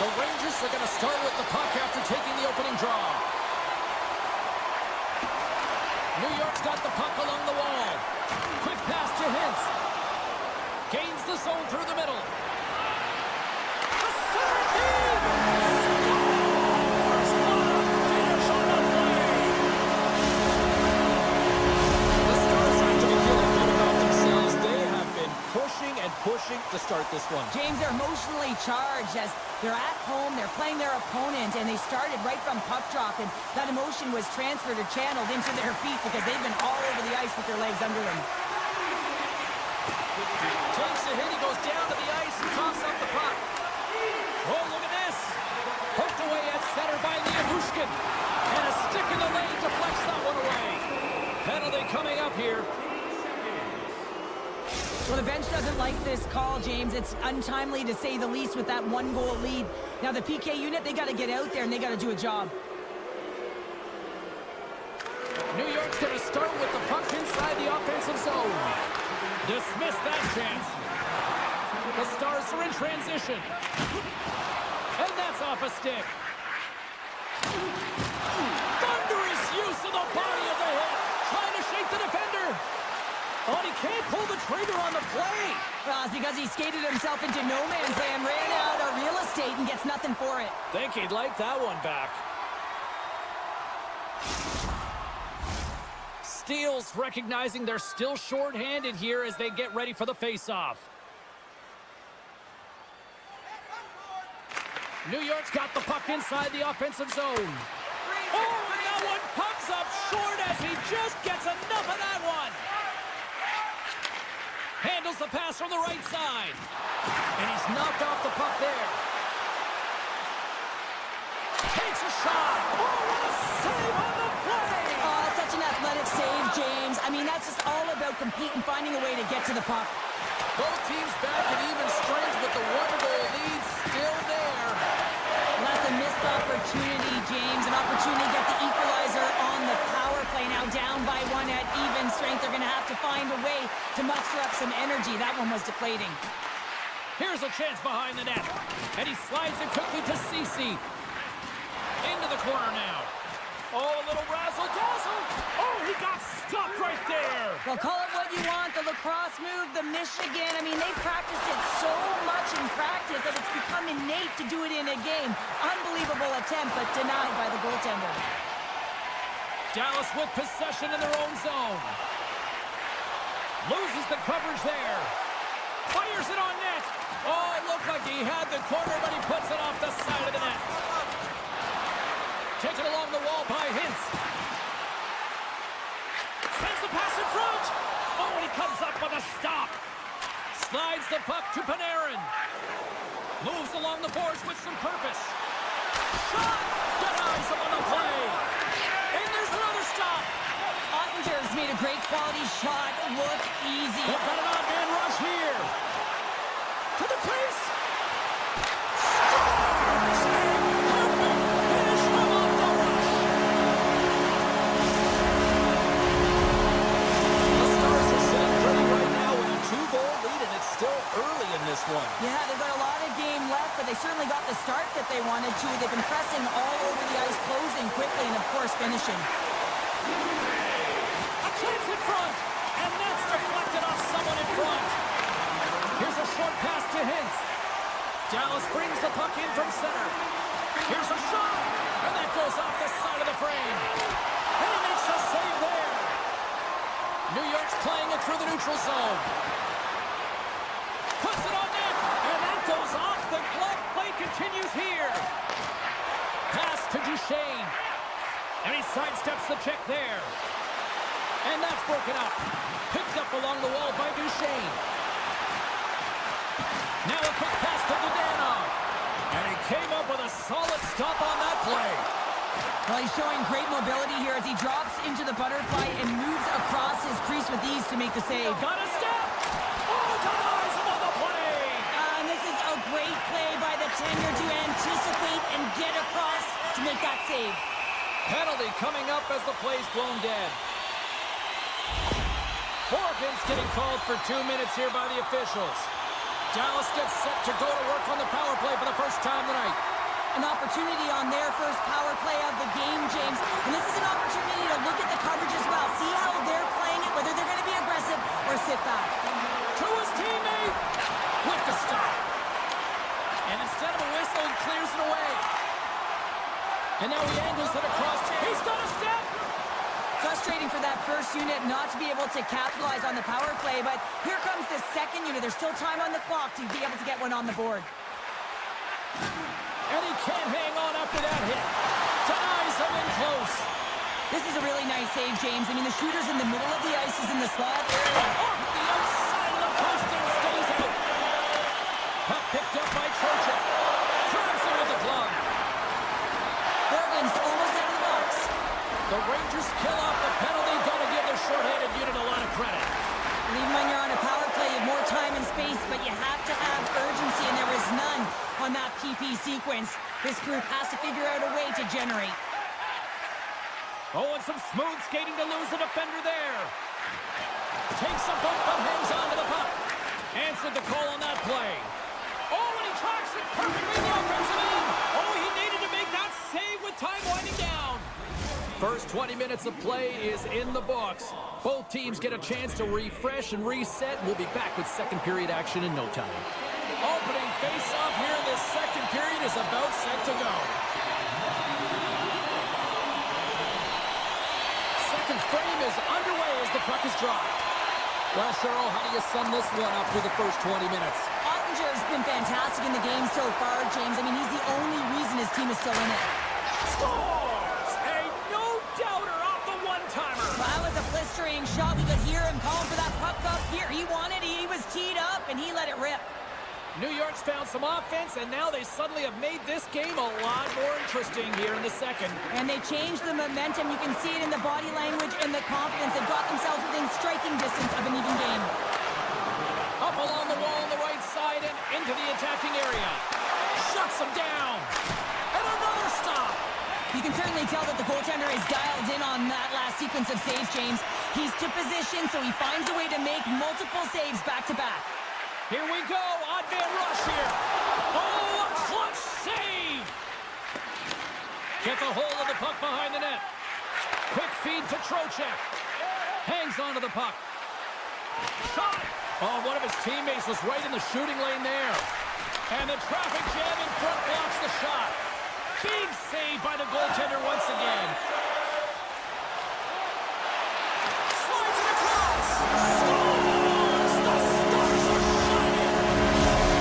The Rangers are going to start with the puck after taking the opening draw. New York's got the puck along the wall. Quick pass to Hintz. Gains the zone through the middle. The center team scores! What a finish on the play! The Stars have to be feeling good about themselves. They have been pushing and pushing to start this one.
James, they're emotionally charged as they're at home, they're playing their opponent, and they started right from puck drop, and that emotion was transferred or channeled into their feet because they've been all over the ice with their legs under them.
Takes a hit, he goes down to the ice and coughs up the puck. Oh, look at this. Poked away at center by Liabushkin. And a stick in the lane deflects that one away. Penalty coming up here.
Well, the bench doesn't like this call, James. It's untimely to say the least with that one-goal lead. Now, the PK unit, they got to get out there and they got to do a job.
New York's going to start with the puck inside the offensive zone. Dismiss that chance. The Stars are in transition. And that's off a stick. Thunderous use of the body of the hit. Trying to shake the defender. Oh, he can't pull the trigger on the play.
Well, it's because he skated himself into no man's land, ran out of real estate, and gets nothing for it.
Think he'd like that one back. Steals recognizing they're still short-handed here as they get ready for the face-off. New York's got the puck inside the offensive zone. Oh, and that one comes up short as he just gets enough of that one. Handles the pass from the right side. And he's knocked off the puck there. Takes a shot. Oh, what a save on the play.
Oh, such an athletic save, James. I mean, that's just all about competing, finding a way to get to the puck.
Both teams back at even strength with the one-goal lead still there.
Well, that's a missed opportunity, James. An opportunity to get the equalizer on the power play. Now down by one at even strength. They're going to have to find a way to muster up some energy. That one was deflating.
Here's a chance behind the net. And he slides it quickly to Cece. Into the corner now. Oh, a little razzle-dazzle. Oh, he got stopped right there.
Well, call it what you want. The lacrosse move, the Michigan. I mean, they practice it so much in practice that it's become innate to do it in a game. Unbelievable attempt, but denied by the goaltender.
Dallas with possession in their own zone. Loses the coverage there. Fires it on net. Oh, it looked like he had the corner, but he puts it off the side of the net. Taken along the wall by Hintz. Sends the pass in front. Oh, he comes up with a stop. Slides the puck to Panarin. Moves along the boards with some purpose. Shot! Denies him on the play. And there's another stop.
Ottinger's made a great quality shot. Look easy.
They've got an odd-man rush here. To the crease. Scores! Perfect finish from off the rush. The Stars are sitting pretty right now with a 2-goal lead, and it's still early in this one.
Yeah, they've got a lot of game left, but they certainly got the start that they wanted to. They've been pressing all over the ice, closing quickly, and of course finishing.
A chance in front, and that's deflected off someone in front. Here's a short pass to Hintz. Dallas brings the puck in from center. Here's a shot, and that goes off the side of the frame. And he makes a save there. New York's playing it through the neutral zone. Puts it on net, and that goes off. The glove play continues here. Pass to Duchesne. And he sidesteps the check there. And that's broken up. Picked up along the wall by Duchesne. Now a quick pass to Dudanov. And he came up with a solid stop on that play.
Well, he's showing great mobility here as he drops into the butterfly and moves across his crease with ease to make the save.
Got a step. Oh, denies him on the play.
And this is a great play by the tender to anticipate and get across to make that save.
Penalty coming up as the play's blown dead. Horgan's getting called for 2 minutes here by the officials. Dallas gets set to go to work on the power play for the first time tonight.
An opportunity on their first power play of the game, James. And this is an opportunity to look at the coverage as well. See how they're playing it, whether they're going to be aggressive or sit back.
To his teammate with the stop. And instead of a whistle, he clears it away. And now he angles it across. He's got a step.
Frustrating for that first unit not to be able to capitalize on the power play, but here comes the second unit. There's still time on the clock to be able to get one on the board.
And he can't hang on after that hit. Denies him in close.
This is a really nice save, James. I mean, the shooter's in the middle of the ice. He's in the slot.
Off the outside of the post and stays out. Puck picked up by Trocheck. Grabs him with the glove.
Oregon's almost out of the box.
The Rangers kill off the penalty. Got to give their shorthanded unit a lot of credit.
And even when you're on a power play, you have more time and space, but you have to have urgency, and there was none on that PP sequence. This group has to figure out a way to generate.
Oh, and some smooth skating to lose the defender there. Takes a bump but hangs on to the puck. Answered the call on that play. Oh, and he tracks it perfectly in the offensive end. Oh, he needed to make that save with time winding down. First 20 minutes of play is in the books. Both teams get a chance to refresh and reset. We'll be back with second period action in no time. Opening face-off here in this second period is about set to go. Second frame is underway as the puck is dropped. Well, Cheryl, how do you sum this one up through the first 20 minutes?
Ottinger's been fantastic in the game so far, James. I mean, he's the only reason his team is still in it.
Scores! A no-doubter off the one-timer.
Well, that was a blistering shot. We could hear him calling for that puck up here. He wanted it. He was teed up, and he let it rip.
New York's found some offense, and now they suddenly have made this game a lot more interesting here in the second.
And they changed the momentum. You can see it in the body language and the confidence. They got themselves within striking distance of an even game.
Up along the wall on the right side and into the attacking area. Shuts them down. And another stop.
You can certainly tell that the goaltender is dialed in on that last sequence of saves, James. He's to position, so he finds a way to make multiple saves back-to-back.
Here we go. Odd man rush here. Oh, a clutch save. Gets a hold of the puck behind the net. Quick feed to Trocheck. Hangs onto the puck. Shot. Oh, one of his teammates was right in the shooting lane there. And the traffic jam in front blocks the shot. Big save by the goaltender once again. Slides it across. Scores! The Stars are shining.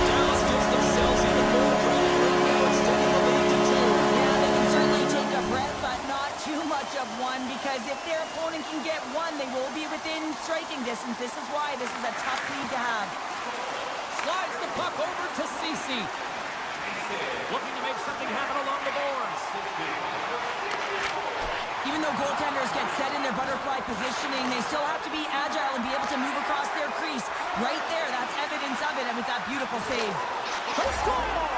Dallas gives themselves even more credit right now, extending the lead to 2.
Yeah, they can certainly take a breath, but not too much of one, because if their opponent can get one, they will be within striking distance. This is why this is a tough lead to have.
Slides the puck over to Cece. Looking to make something happen along the boards.
Even though goaltenders get set in their butterfly positioning, they still have to be agile and be able to move across their crease. Right there, that's evidence of it, and with that beautiful save.
The score!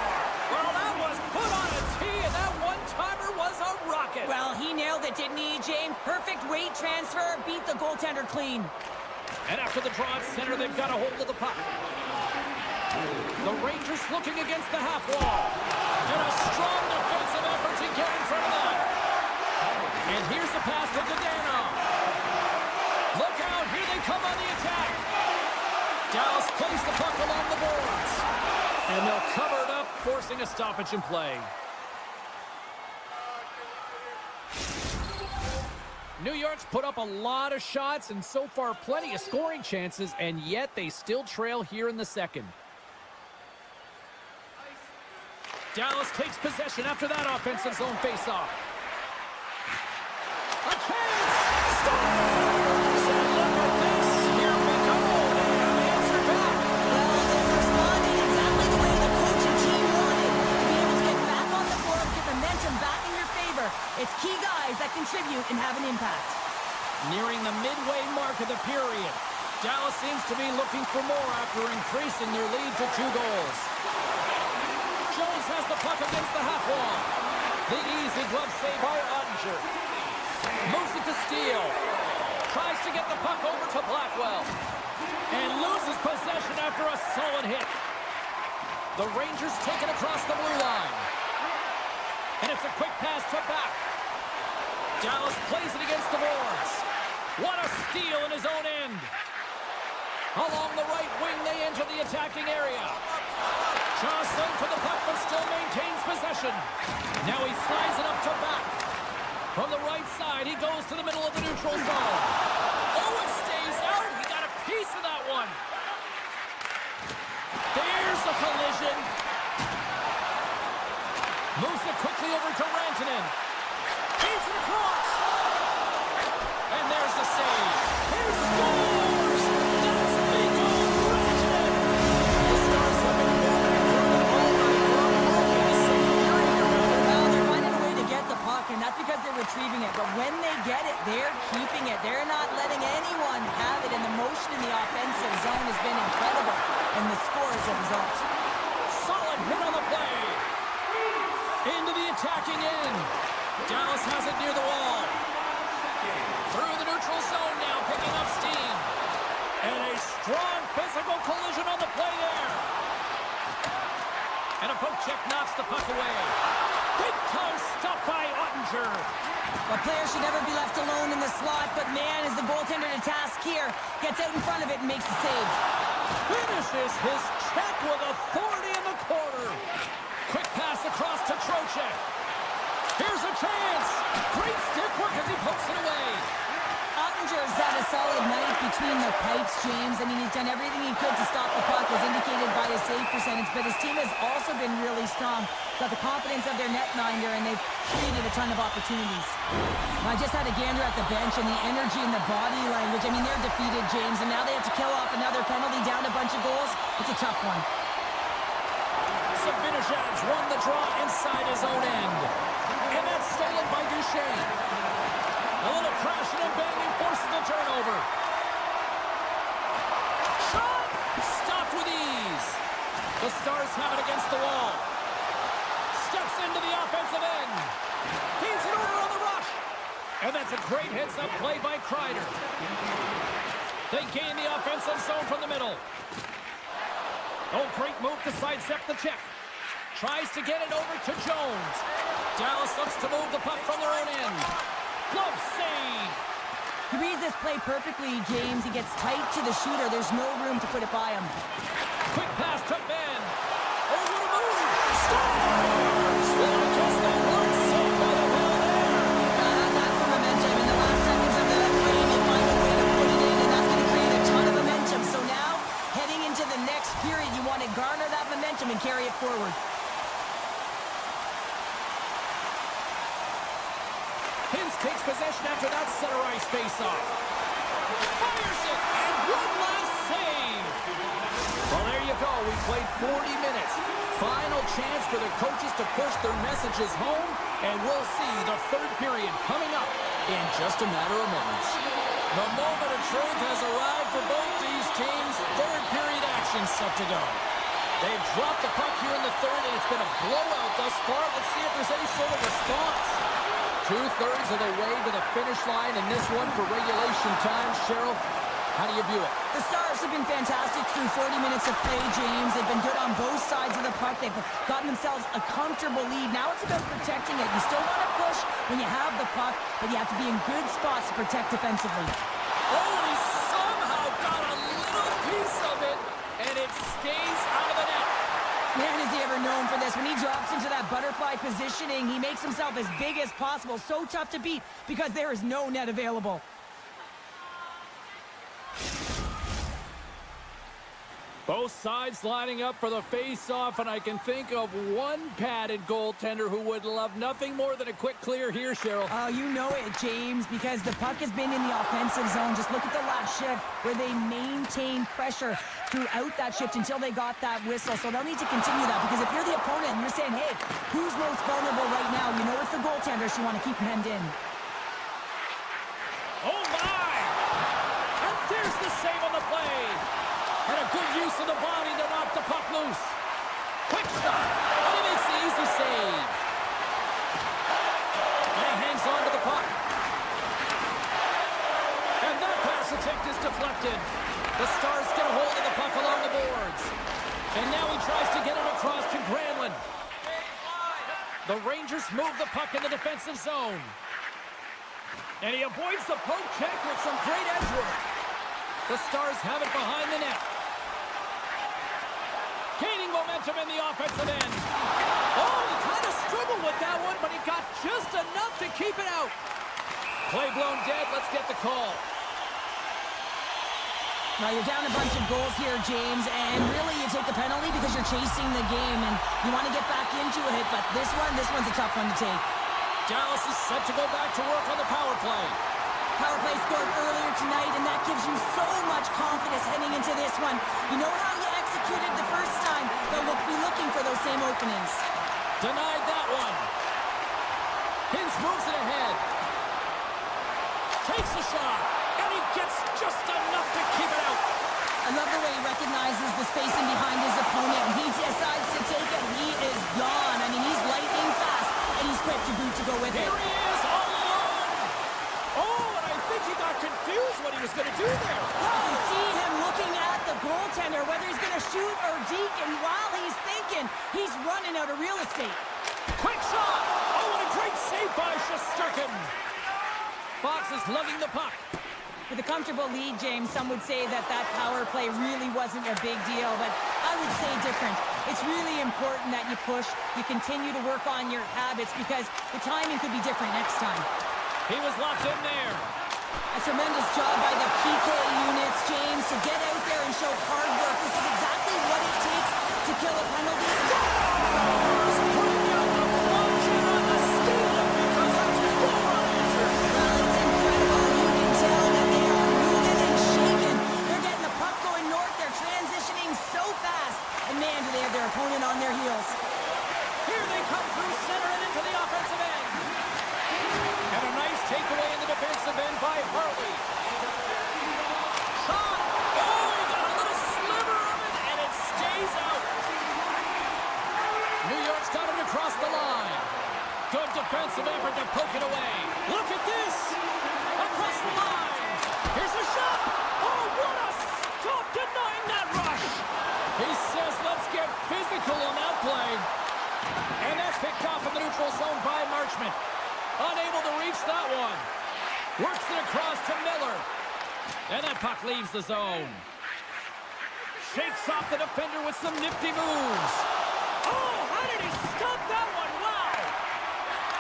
Well, that was put on a tee, and that one-timer was a rocket.
Well, he nailed it, didn't he, James? Perfect weight transfer, beat the goaltender clean.
And after the draw at center, they've got a hold of the puck. The Rangers looking against the half wall. And a strong defensive effort to get in front of that. And here's the pass to Dadonov. Look out, here they come on the attack. Dallas plays the puck along the boards. And they'll cover it up, forcing a stoppage in play. New York's put up a lot of shots and so far plenty of scoring chances, and yet they still trail here in the second. Dallas takes possession after that offensive zone faceoff. A chance! Scores! And look at this! Here we go! They have answered back!
Well, they responded exactly the way the coach and team wanted. To be able to get back on the board, get momentum back in your favor. It's key guys that contribute and have an impact.
Nearing the midway mark of the period, Dallas seems to be looking for more after increasing their lead to 2 goals. Jones has the puck against the half wall. The easy glove save by Ottinger. Moves it to Steele. Tries to get the puck over to Blackwell. And loses possession after a solid hit. The Rangers take it across the blue line. And it's a quick pass to back. Dallas plays it against the boards. What a steal in his own end. Along the right wing, they enter the attacking area. Jostling for the puck, but still maintains possession. Now he slides it up to back. From the right side, he goes to the middle of the neutral zone. Oh, it stays out. He got a piece of that one. There's the collision. Moves it quickly over to Rantanen. Feeds it across. And there's the save. He scores! That's Mikko Rantanen. The Stars have been moving it through the ball night long. In the second period,
Well, they're finding a way to get the puck, and that's because they're retrieving it. But when they get it, they're keeping it. They're not letting anyone have it, and the motion in the offensive zone has been incredible. And the score is a result.
solid hit on the play. Into the attacking end. Dallas has it near the wall. Through the neutral zone now, picking up steam. And a strong physical collision on the play there. And a poke check knocks the puck away. Big time stop by Ottinger.
A player should never be left alone in the slot, but man, is the goaltender to task here. Gets out in front of it and makes the save.
Finishes his check with authority in the corner. Quick pass across to Trocheck. Here's a chance. Great stick work as he pokes it away.
Ottinger's had a solid night between the pipes, James. I mean, he's done everything he could to stop the puck, as indicated by his save percentage, but his team has also been really strong. Got the confidence of their netminder, and they've created a ton of opportunities. I just had a gander at the bench, and the energy and the body language, I mean, they're defeated, James, and now they have to kill off another penalty, down a bunch of goals. It's a tough one.
Zibanejad's won the draw inside his own end. And that's stolen by Duchesne. A little crashing and banging forces the turnover. Shot! Stopped with ease. The Stars have it against the wall. Steps into the offensive end. Feeds it over on the rush. And that's a great heads-up play by Kreider. They gain the offensive zone from the middle. Oh, great move to sidestep the check. Tries to get it over to Jones. Dallas looks to move the puck from their own end. Glove save.
He reads this play perfectly, James. He gets tight to the shooter. There's no room to put it by him.
Quick pass to Ben. Oh, what a move. Stars! Well, I guess they weren't saved by the hell there.
How's that for momentum? In the last seconds of the frame, they find a way to put it in, and that's going to create a ton of momentum. So now, heading into the next period, you want to garner that momentum and carry it forward.
Hintz takes possession after that center ice face-off. Fires it, and one last save. Well, there you go. We played 40 minutes. Final chance for the coaches to push their messages home, and we'll see the third period coming up in just a matter of moments. The moment of truth has arrived for both these teams. Third period action set to go. They've dropped the puck here in the third, and it's been a blowout thus far. Let's see if there's any sort of response. Two-thirds of the way to the finish line in this one for regulation time. Cheryl, how do you view it?
The Stars have been fantastic through 40 minutes of play, James. They've been good on both sides of the puck. They've gotten themselves a comfortable lead. Now it's about protecting it. You still want to push when you have the puck, but you have to be in good spots to protect defensively.
Oh, he somehow got a little piece of it, and it stays out of the net.
Man, is he ever known for this. When he drops into that butterfly positioning, he makes himself as big as possible. So tough to beat because there is no net available.
Both sides lining up for the face-off, and I can think of one padded goaltender who would love nothing more than a quick clear here, Cheryl.
Oh, you know it, James, because the puck has been in the offensive zone. Just look at the last shift where they maintained pressure throughout that shift until they got that whistle. So they'll need to continue that, because if you're the opponent and you're saying, hey, who's most vulnerable right now? You know it's the goaltender, so you want to keep him hemmed in.
Oh, my! And there's the save on the play. And a good use of the body to knock the puck loose. Quick shot. And he makes the easy save. And he hangs on to the puck. And that pass attempt is deflected. The Stars get a hold of the puck along the boards. And now he tries to get it across again. The Rangers move the puck in the defensive zone. And he avoids the poke check with some great edge work. The Stars have it behind the net. Gaining momentum in the offensive end. Oh, he kind of struggled with that one, but he got just enough to keep it out. Play blown dead. Let's get the call.
Now you're down a bunch of goals here, James, and really you take the penalty because you're chasing the game and you want to get back into it, but this one's a tough one to take.
Dallas is set to go back to work on the power play.
Power play scored earlier tonight, and that gives you so much confidence heading into this one. You know how you executed the first time, but we'll be looking for those same openings.
Denied that one. Hintz moves it ahead. Takes a shot, and he gets just enough to keep it out.
I love the way he recognizes the spacing behind his opponent. He decides to take it. He is gone. I mean, he's lightning fast, and he's quick to boot to go with it.
Here he is, all alone. Oh, and I think he got confused what he was going to do there.
You see him looking at the goaltender, whether he's going to shoot or deke, and while he's thinking, he's running out of real estate.
Quick shot. Oh, what a great save by Shesterkin. Fox is lugging the puck.
With a comfortable lead, James, some would say that power play really wasn't a big deal, but I would say different. It's really important that you push, you continue to work on your habits because the timing could be different next time.
He was locked in there.
A tremendous job by the PK units, James, to get out there and show hard work. This is exactly what it takes to kill a penalty. Their opponent on their heels.
Here they come through center and into the offensive end. And a nice takeaway in the defensive end by Harley. Shot! Oh, he got a little sliver of it, and it stays out. New York's got him across the line. Good defensive effort to poke it away. Look at this! Across the line. Here's a shot! Oh, what a stop denying that rush! He says, let's get physical on that play. And that's picked off in the neutral zone by Marchment. Unable to reach that one. Works it across to Miller. And that puck leaves the zone. Shakes off the defender with some nifty moves. Oh, how did he stop that one? Wow.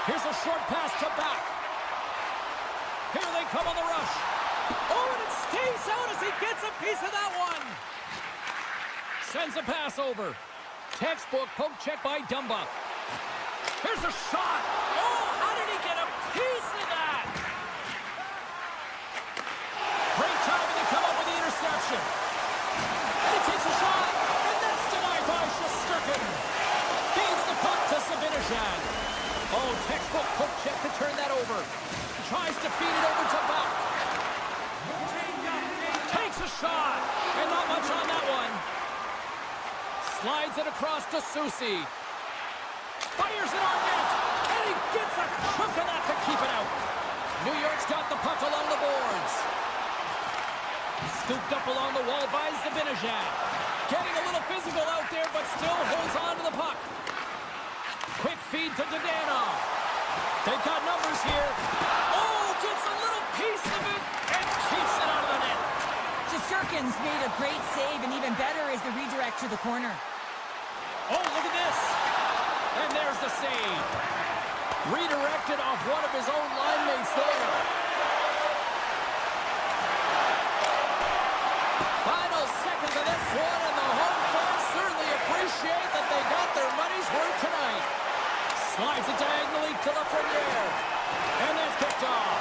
Here's a short pass to back. Here they come on the rush. Oh, and it stays out as he gets a piece of that one. Sends a pass over. Textbook poke check by Dumba. Here's a shot. Oh, how did he get a piece of that? Great timing to come up with the interception. And he takes a shot. And that's denied by Shesterkin. Feeds the puck to Zibanejad. Oh, textbook poke check to turn that over. Tries to feed it over to Buck. Takes a shot. And not much on that one. Slides it across to Soucy. Fires it on net. And he gets a chunk of that to keep it out. New York's got the puck along the boards. Scooped up along the wall by Zibanejad. Getting a little physical out there, but still holds on to the puck. Quick feed to Dadonov. They've got numbers here. Oh, gets a little piece of it and keeps it out of the net.
Shesterkin's made a great save, and even better is the redirect to the corner.
Oh, look at this. And there's the save. Redirected off one of his own line mates there. Final seconds of this one, and the home fans certainly appreciate that they got their money's worth tonight. Slides it diagonally to Lafreniere. And that's picked off.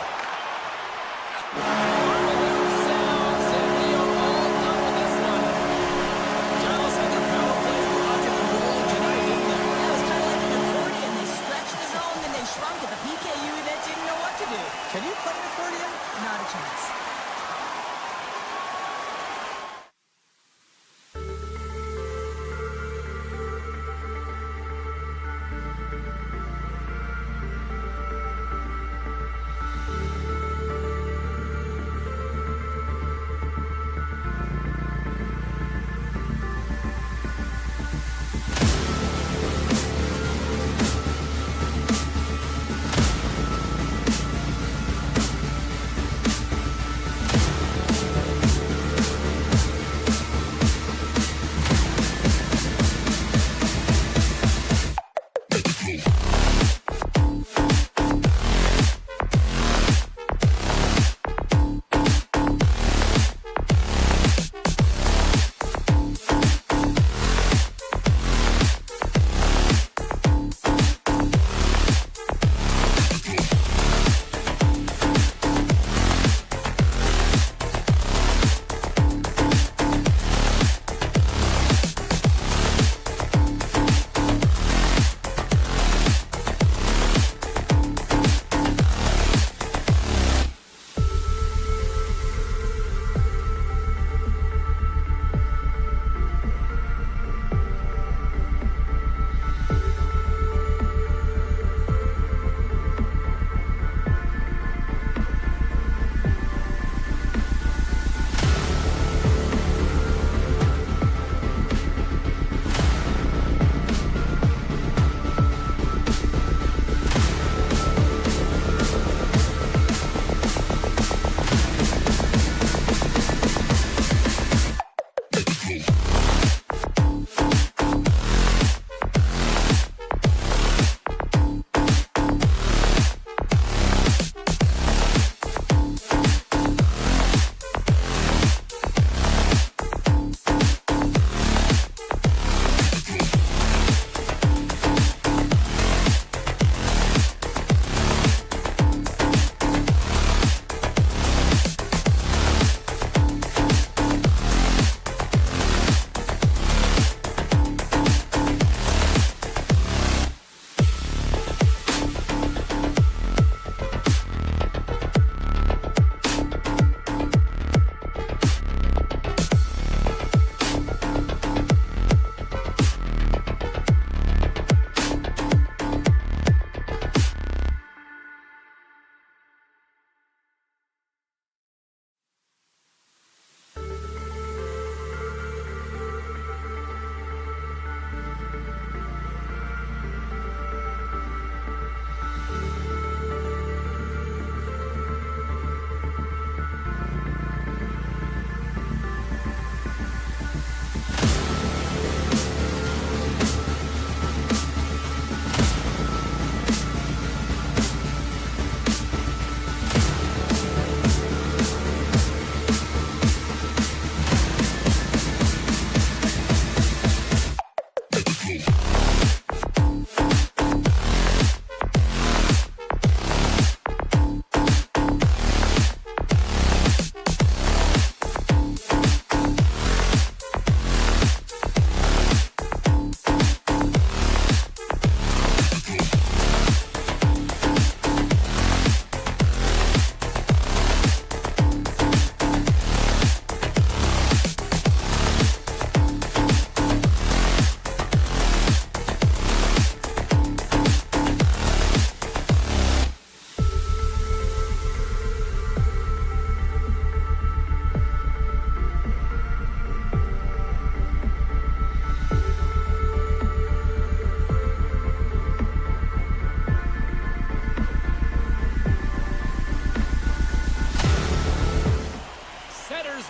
Can you play an accordion? Not a chance.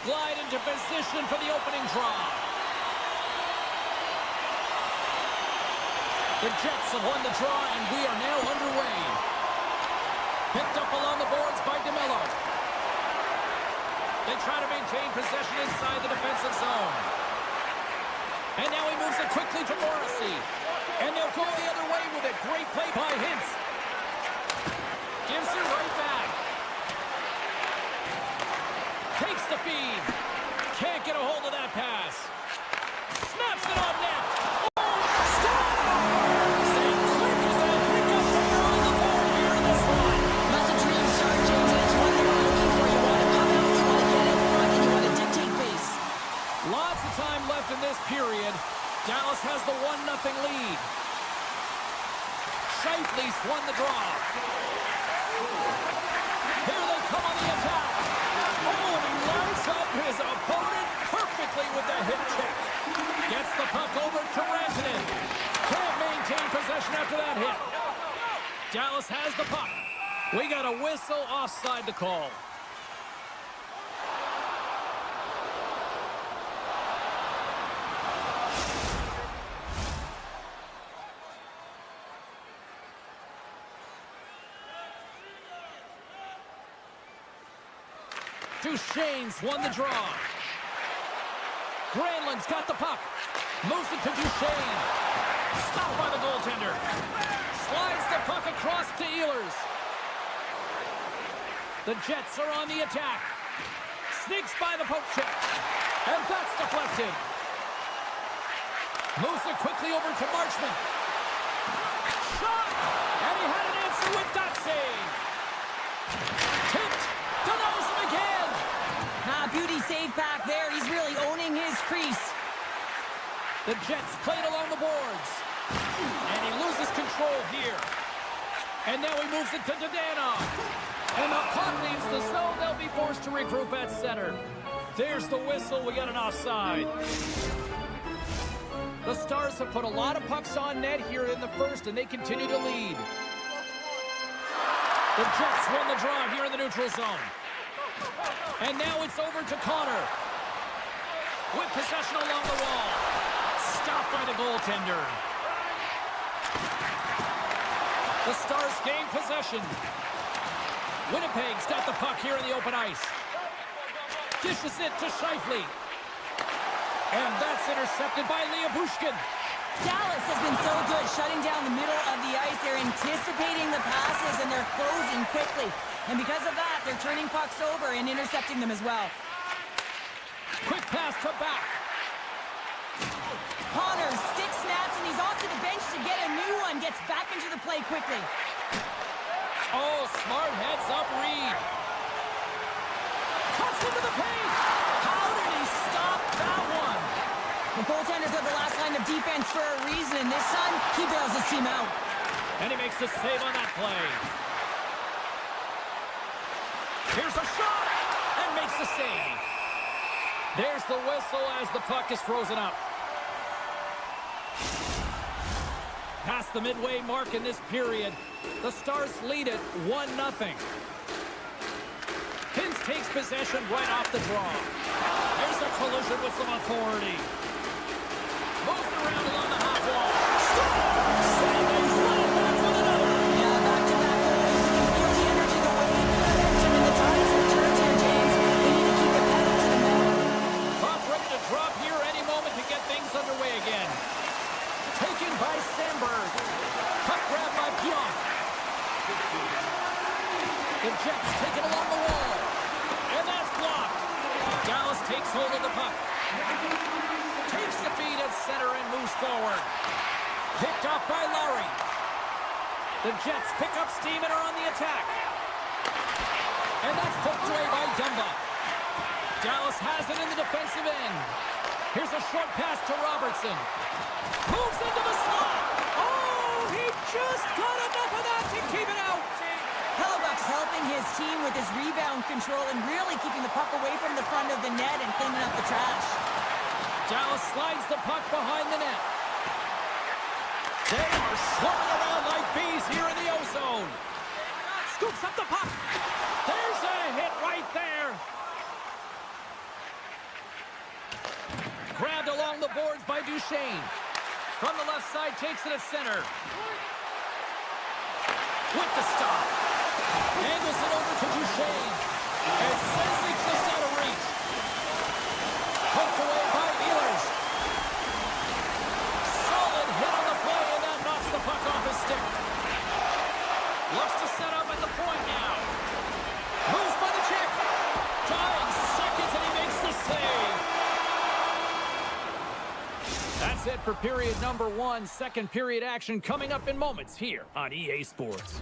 Glide into position for the opening draw. The Jets have won the draw, and we are now underway. Picked up along the boards by DeMello. They try to maintain possession inside the defensive zone. And now he moves it quickly to Morrissey. And they'll go the other way with it. Great play by Hintz. Gives it right back. Takes the feed. Can't get a hold of that pass. Snaps it on net. Oh, stop! St. Quick is a hiccup there on the board here in this one.
That's a dream start, James, and it's one they're looking for. You want to come out, you want to get in front, and you want to dictate pace.
Lots of time left in this period. Dallas has the 1-0 lead. Shifley's won the draw. Here they come on the attack. Oh, he lines up his opponent perfectly with the hip check. Gets the puck over to Rantanen. Can't maintain possession after that hit. Dallas has the puck. We got a whistle offside to call. Duchesne's won the draw. Granlund's got the puck. Moves it to Duchesne. Stopped by the goaltender. Slides the puck across to Ehlers. The Jets are on the attack. Sneaks by the poke check. And that's deflected. Moves it quickly over to Marchment. Shot! And he had an answer with that save. Tipped. Denies him again.
Beauty save back there. He's really owning his crease.
The Jets played along the boards. And he loses control here. And now he moves it to Dadonov. And the puck leaves the zone. They'll be forced to regroup at center. There's the whistle. We got an offside. The Stars have put a lot of pucks on net here in the first, and they continue to lead. The Jets win the draw here in the neutral zone. And now it's over to Connor. With possession along the wall. Stopped by the goaltender. The Stars gain possession. Winnipeg's got the puck here in the open ice. Dishes it to Shifley. And that's intercepted by Bushkin.
Dallas has been so good shutting down the middle of the ice. They're anticipating the passes, and they're closing quickly. And because of that, they're turning pucks over and intercepting them as well.
Quick pass to back.
Connor stick snaps, and he's off to the bench to get a new one. Gets back into the play quickly.
Oh, smart heads up Reed. Cuts into the paint. How did he stop that one?
The goaltenders are the last line of defense for a reason, and this time, he bails his team out.
And he makes the save on that play. Here's a shot, and makes the save. There's the whistle as the puck is frozen up. Past the midway mark in this period, the Stars lead it 1-0. Hintz takes possession right off the draw. There's a collision with some authority. Moves around along the half wall. Scores! And they run it back with another.
Yeah, back-to-back goals. You can feel the energy, the way in the momentum, and the tides and turns here, James. They need to keep it pedal to the metal.
Puck ready to drop here any moment to get things underway again. Taken by Sandberg. Puck grab by Pionk. The Jets take it along the wall. And that's blocked. Dallas takes hold of the puck. Takes the feed at center and moves forward. Picked off by Lowry. The Jets pick up steam and are on the attack. And that's poked away by Dumba. Dallas has it in the defensive end. Here's a short pass to Robertson. Moves into the slot. Oh, he just got enough of that to keep it out.
Hellebuck's helping his team with his rebound control and really keeping the puck away from the front of the net and cleaning up the trash.
Dallas slides the puck behind the net. They are swarming around like bees here in the O-zone. Scoops up the puck. There's a hit right there. Grabbed along the boards by Duchesne. From the left side, takes it at center. With the stop. Angles it over to Duchesne. And sends it just out of reach. Poked away by Ehlers. Solid hit on the play, and that knocks the puck off his stick. Looks to set up at the point now. Moves by the check. Dying seconds, and he makes the save. That's it for period number 1. Second period action coming up in moments here on EA Sports.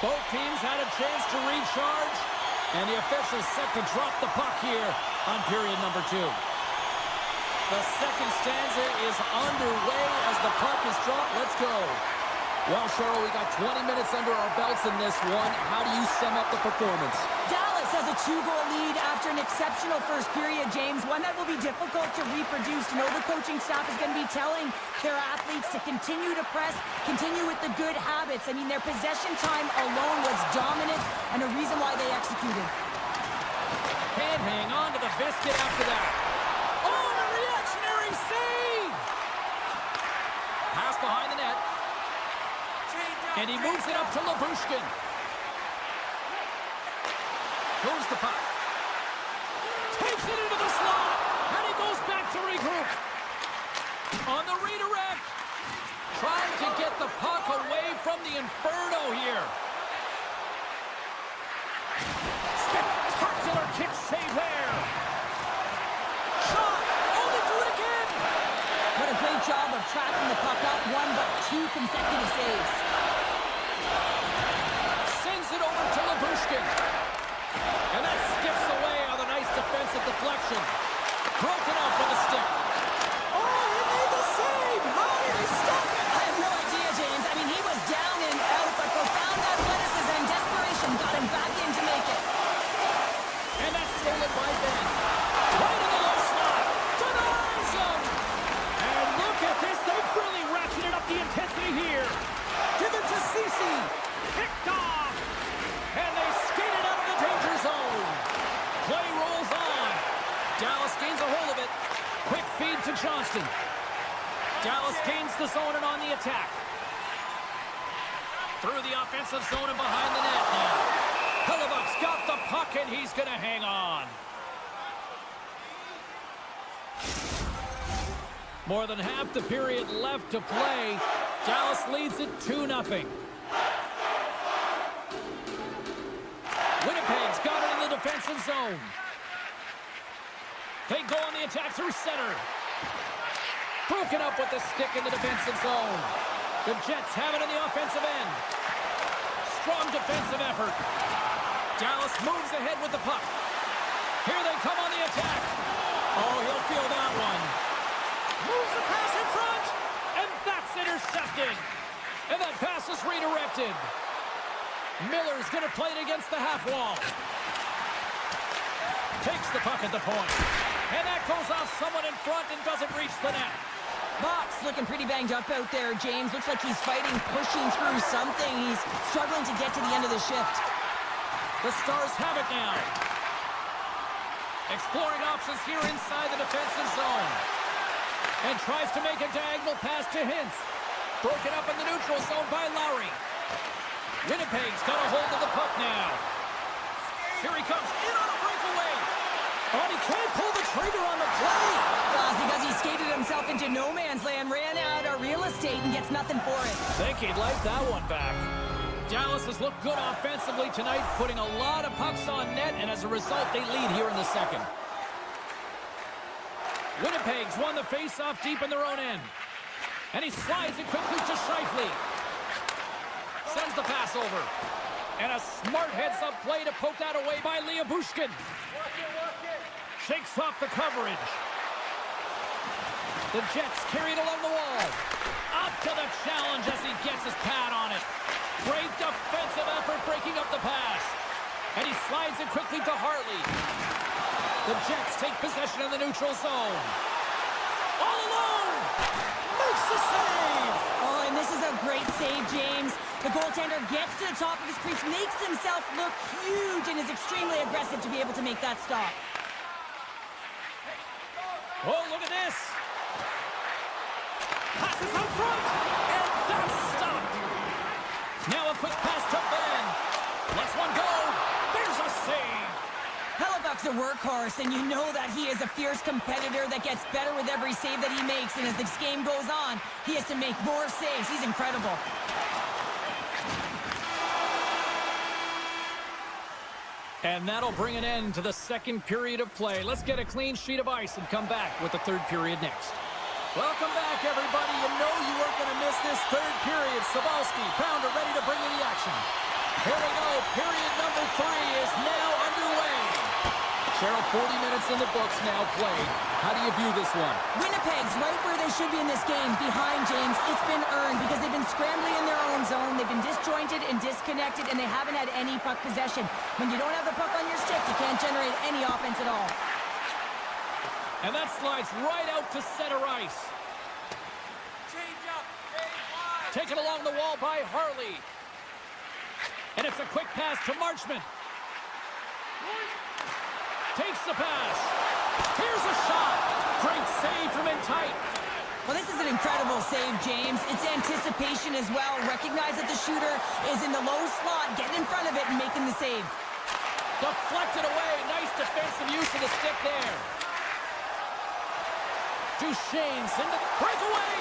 Both teams had a chance to recharge, and the officials set to drop the puck here on period number 2. The second stanza is underway as the puck is dropped. Let's go. Well, Cheryl, we got 20 minutes under our belts in this one. How do you sum up the performance?
Dallas has a 2-goal lead after an exceptional first period, James. One that will be difficult to reproduce. You know, the coaching staff is going to be telling their athletes to continue to press, continue with the good habits. I mean, their possession time alone was dominant and a reason why they executed.
Can't hang on to the biscuit after that. Oh, the reactionary save! Pass behind the net. And he moves it up to Labushkin. Moves the puck. Takes it into the slot. And he goes back to regroup. On the redirect. Trying to get the puck away from the Inferno here. Spectacular kick save there. Shot. Oh, they do it again.
What a great job of tracking the puck. Not one, but 2 consecutive saves.
Sends it over to Labushkin. And that skips away on a nice defensive deflection. Broken up with a stick. Oh, he made the save! How did he stop it?
I have no idea, James. I mean, he was down and out, but profound athleticism and desperation got him back in to make it.
And that's stolen by Ben. Right in the low slot. Denies him! And look at this. They've really ratcheted up the intensity here. Give it to Ceci. Picked off. And they skate it out of the danger zone. Play rolls on. Dallas gains a hold of it. Quick feed to Johnston. Dallas gains the zone and on the attack. Through the offensive zone and behind the net now. Hellebuck's got the puck and he's going to hang on. More than half the period left to play. Dallas leads it 2-0. Winnipeg's got it in the defensive zone. They go on the attack through center. Broken up with the stick in the defensive zone. The Jets have it in the offensive end. Strong defensive effort. Dallas moves ahead with the puck. Here they come on the attack. Oh, he'll feel that one. Moves the pass in front. And that's intercepted. And that pass is redirected. Miller's going to play it against the half wall. Takes the puck at the point. And that goes off someone in front and doesn't reach the net.
Box looking pretty banged up out there, James. Looks like he's fighting, pushing through something. He's struggling to get to the end of the shift.
The Stars have it now. Exploring options here inside the defensive zone. And tries to make a diagonal pass to Hintz. Broken up in the neutral zone by Lowry. Winnipeg's got a hold of the puck now. Here he comes in on a breakaway. Oh, he can't pull the trigger on the
himself into no man's land, ran out of real estate, and gets nothing for it.
Think he'd like that one back. Dallas has looked good offensively tonight, putting a lot of pucks on net, and as a result, they lead here in the second. Winnipeg's won the face-off deep in their own end. And he slides it quickly to Scheifele. Sends the pass over. And a smart heads-up play to poke that away by Bushkin. Shakes off the coverage. The Jets carry it along the wall. Up to the challenge as he gets his pad on it. Great defensive effort breaking up the pass. And he slides it quickly to Hartley. The Jets take possession in the neutral zone. All alone! Makes the save!
Oh, and this is a great save, James. The goaltender gets to the top of his crease, makes himself look huge, and is extremely aggressive to be able to make that stop.
Oh, look at this! Passes out front! And that's stopped! Now a quick pass to Ben. Lets one go. There's a save!
Hellebuck's a workhorse, and you know that he is a fierce competitor that gets better with every save that he makes, and as this game goes on, he has to make more saves. He's incredible.
And that'll bring an end to the second period of play. Let's get a clean sheet of ice and come back with the third period next. Welcome back, everybody. You know you weren't going to miss this third period. Sabalski, Pounder ready to bring in the action. Here we go. Period number 3 is now underway. Cheryl, 40 minutes in the books now played. How do you view this one?
Winnipeg's right where they should be in this game. Behind, James, it's been earned because they've been scrambling in their own zone. They've been disjointed and disconnected, and they haven't had any puck possession. When you don't have the puck on your stick, you can't generate any offense at all.
And that slides right out to center ice. Taken along the wall by Harley. And it's a quick pass to Marchment. Takes the pass. Here's a shot. Great save from in tight.
Well, this is an incredible save, James. It's anticipation as well. Recognize that the shooter is in the low slot, getting in front of it and making the save.
Deflected away. Nice defensive use of the stick there. Duchesne's in the breakaway.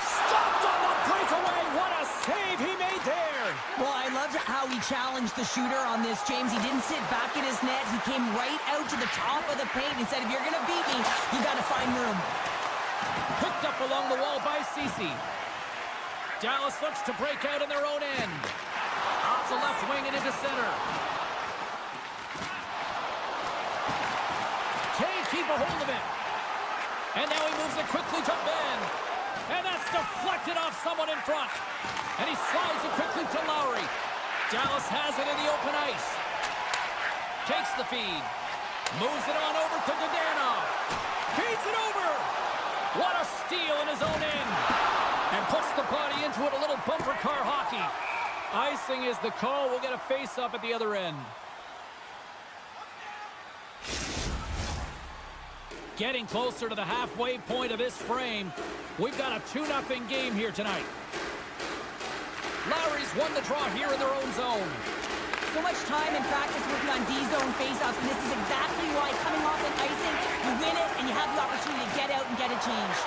Stopped on the breakaway. What a save he made there.
Well, I loved how he challenged the shooter on this, James. He didn't sit back in his net. He came right out to the top of the paint and said, if you're going to beat me, you got to find room.
Picked up along the wall by Ceci. Dallas looks to break out in their own end. Off the left wing and into center. Can't keep a hold of it. And now he moves it quickly to Ben. And that's deflected off someone in front. And he slides it quickly to Lowry. Dallas has it in the open ice. Takes the feed. Moves it on over to Dadonov. Feeds it over. What a steal in his own end. And puts the body into it, a little bumper car hockey. Icing is the call. We'll get a face-up at the other end. Getting closer to the halfway point of this frame. We've got a 2-0 game here tonight. Lowry's won the draw here in their own zone.
So much time and practice working on D-zone faceoffs, and this is exactly why coming off an icing, you win it, and you have the opportunity to get out and get it changed.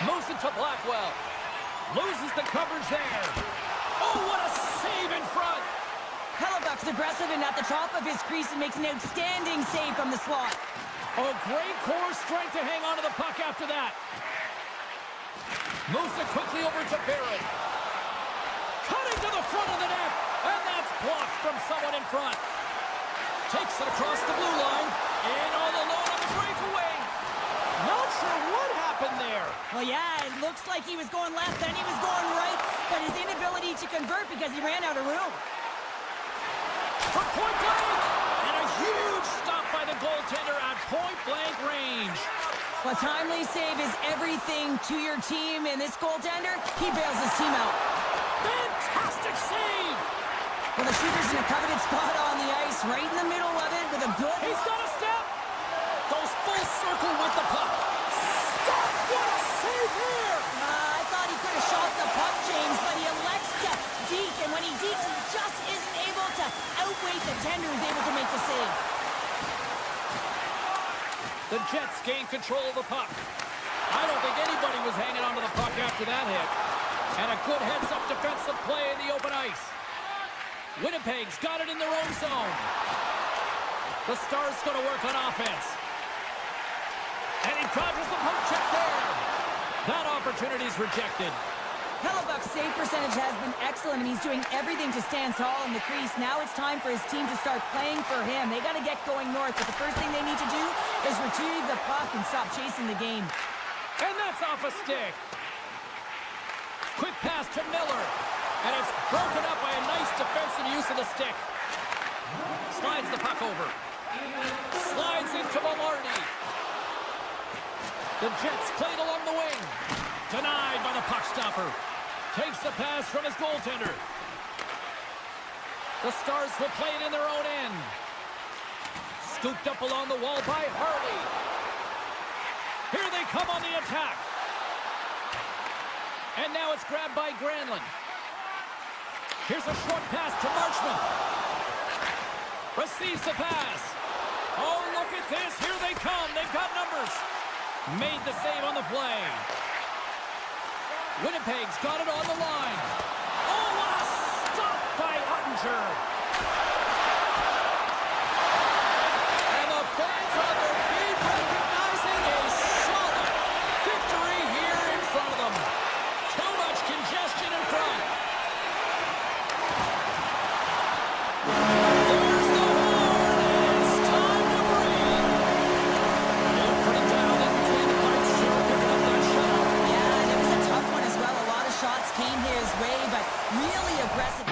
Moves it to Blackwell. Loses the coverage there. Oh, what a save in front.
Hellebuck's aggressive and at the top of his crease and makes an outstanding save from the slot.
Oh, great core strength to hang on to the puck after that. Moves it quickly over to Barrett. Cutting to the front of the net. And that's blocked from someone in front. Takes it across the blue line. And all alone on the breakaway. Not sure what happened there.
Well, yeah, it looks like he was going left, then he was going right. But his inability to convert because he ran out of room.
For point blank. And a huge stop by the goaltender at point-blank range.
Well, timely save is everything to your team, and this goaltender, he bails his team out.
Fantastic save!
Well, the shooter's in a coveted spot on the ice, right in the middle of it with a good...
He's got a step! Goes full circle with the puck. Stop! What a save here!
I thought he could have shot the puck, James, but he elects to deke, and when he dekes, he just isn't able to outweight the tender who's able to make the save.
The Jets gain control of the puck. I don't think anybody was hanging on to the puck after that hit. And a good heads-up defensive play in the open ice. Winnipeg's got it in their own zone. The Stars going to work on offense. And he dodges the poke check there. That opportunity's rejected.
Hellebuck's save percentage has been excellent, and he's doing everything to stand tall in the crease. Now it's time for his team to start playing for him. They got to get going north, but the first thing they need to do is retrieve the puck and stop chasing the game.
And that's off a stick. Quick pass to Miller. And it's broken up by a nice defensive use of the stick. Slides the puck over. Slides into Velarde. The Jets played along the wing. Denied by the puck stopper. Takes the pass from his goaltender. The Stars will play it in their own end. Scooped up along the wall by Harley. Here they come on the attack. And now it's grabbed by Granlund. Here's a short pass to Marchment. Receives the pass. Oh, look at this. Here they come. They've got numbers. Made the save on the play. Winnipeg's got it on the line. Oh, what a stop by Ottinger. And the fans on their feet recognizing a solid victory here in front of them. Too much congestion in front. There's the horn, and it's time to breathe. They're pretty dialed in between the pipes. Schiffer picking up that shot.
Yeah, and it was a tough one as well. A lot of shots came his way, but really aggressive.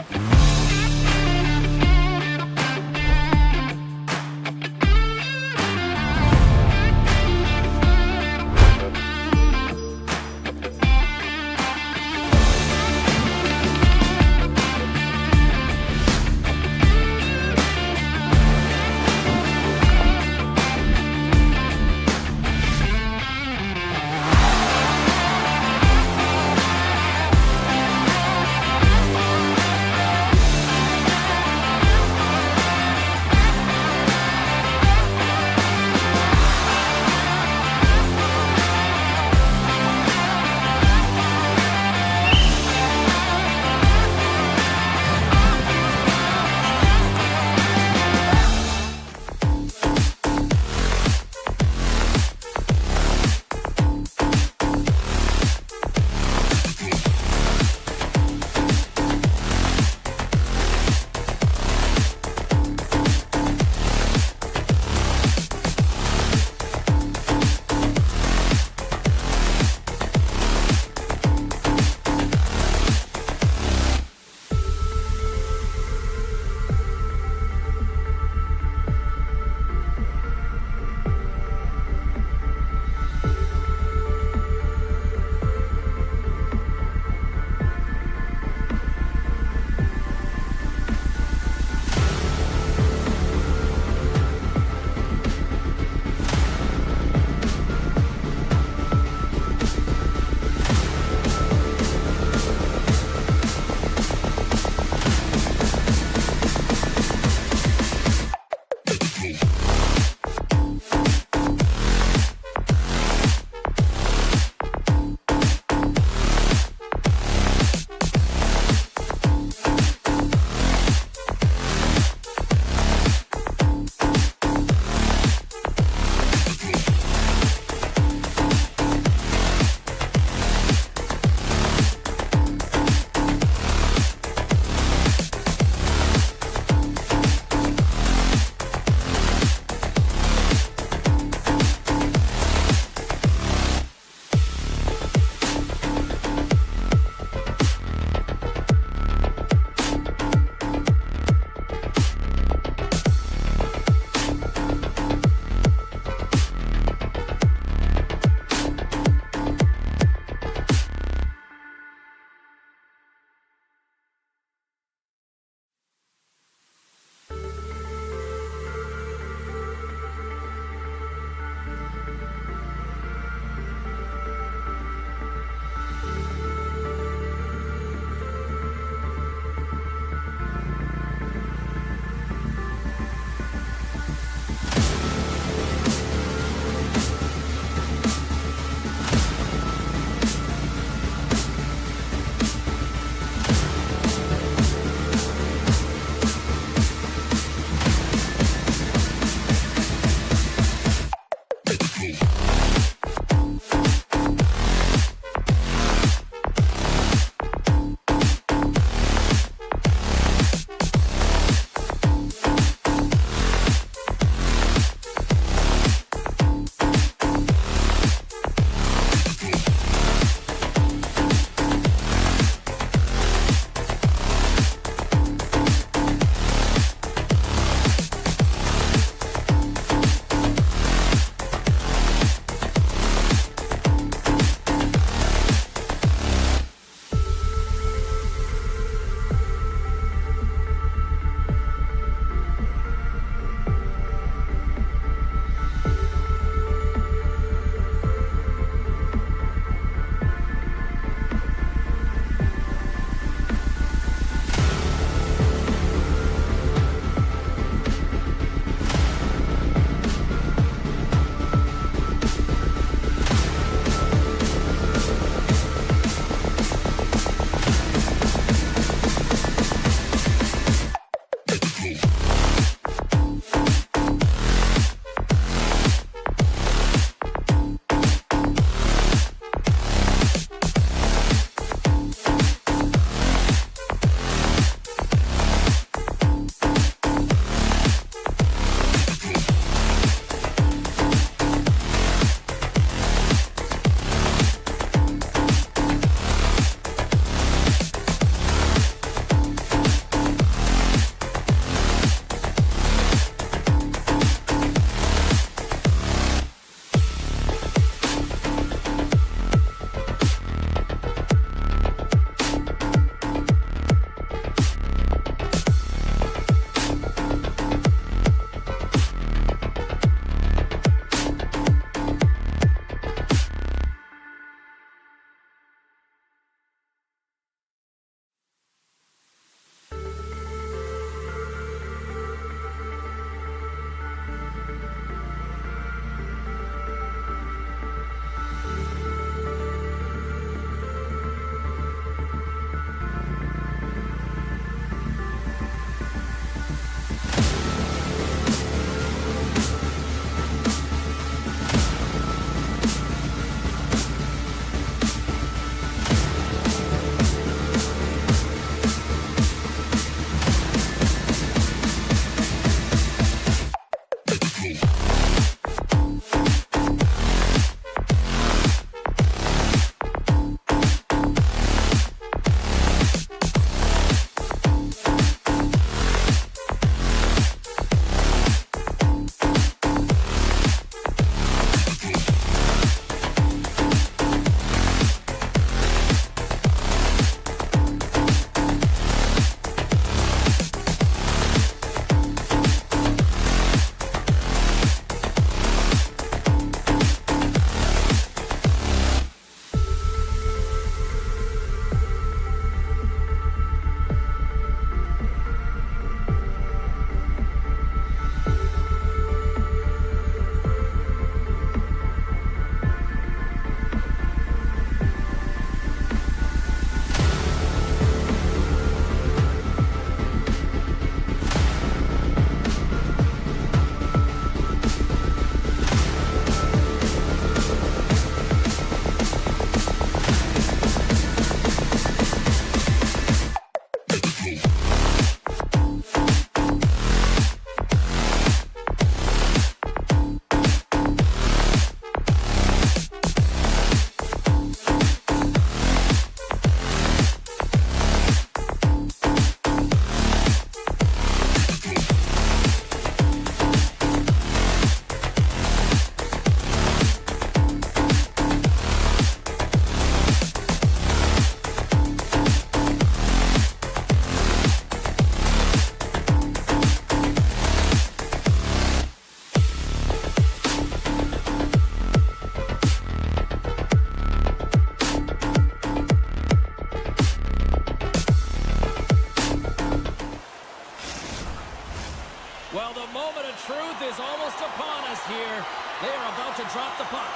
They are about to drop the puck.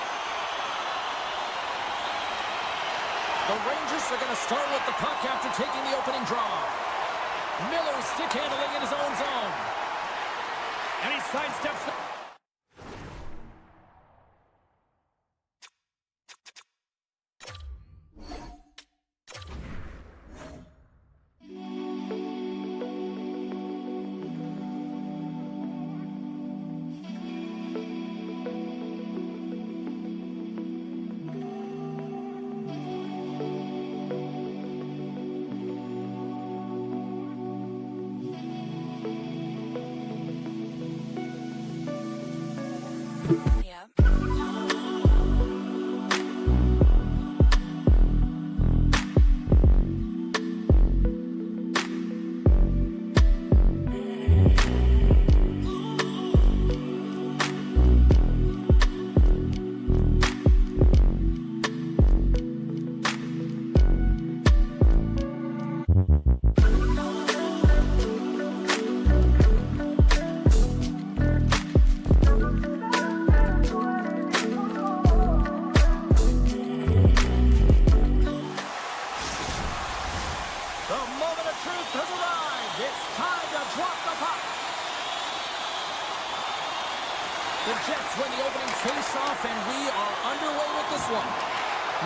The Rangers are going to start with the puck after taking the opening draw. Miller stick handling in his own zone. And he sidesteps the... The Jets win the opening face-off, and we are underway with this one.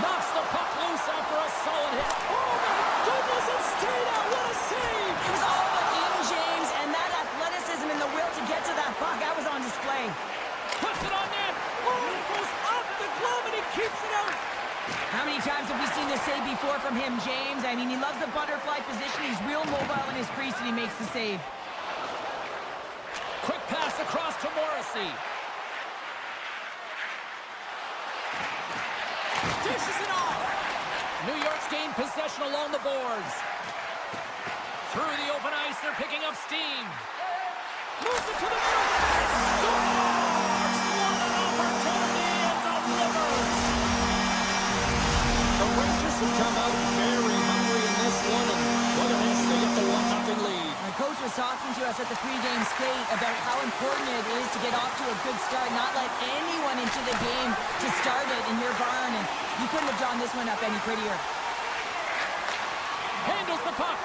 Knocks the puck loose after a solid hit. Oh, my goodness, it stayed out. What a save!
It was all but in, James, and that athleticism and the will to get to that puck, that was on display.
Puts it on net. Oh, it goes off the glove, and he keeps it out.
How many times have we seen this save before from him, James? I mean, he loves the butterfly position. He's real mobile in his crease, and he makes the save.
Quick pass across to Morrissey. Dishes it off. New York's gained possession along the boards. Through the open ice, they're picking up steam. Moves it to the middle. Scores! What an opportunity and delivers. The Rangers have come out very hungry in this one, and what a miss. They get the 1-0 lead.
Our coach was talking to us at the pregame skate about how important it is to get off to a good start, not let anyone into the game to start it in your barn, and you couldn't have drawn this one up any prettier.
Handles the puck.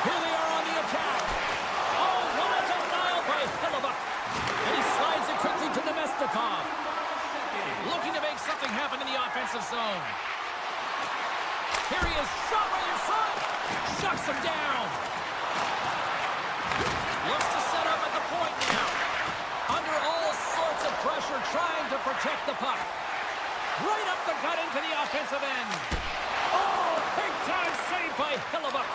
Here they are on the attack. Oh, what a denial by Hellebuyck. And he slides it quickly to Nemestikov. Looking to make something happen in the offensive zone. Here he is, shot right in front. Shuts him down. Looks to set up at the point now. Under all sorts of pressure, trying to protect the puck. Right up the gut into the offensive end. Oh, big time save by Hellebuyck.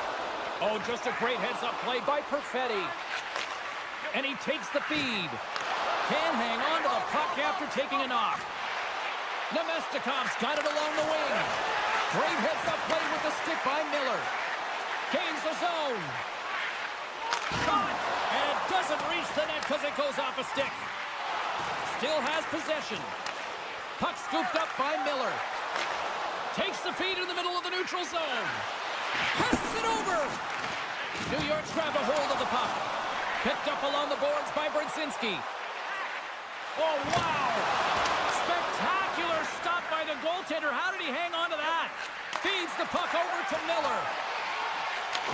Oh, just a great heads-up play by Perfetti. And he takes the feed. Can't hang on to the puck after taking a knock. Nemestikov's got it along the wing. Great heads-up play with the stick by Miller. Gains the zone. Shot. And it doesn't reach the net because it goes off a stick. Still has possession. Puck scooped up by Miller. Takes the feed in the middle of the neutral zone. Passes it over. New York's grabbed a hold of the puck. Picked up along the boards by Brzezinski. Oh, wow. Spectacular stop by the goaltender. How did he hang on to that? Feeds the puck over to Miller.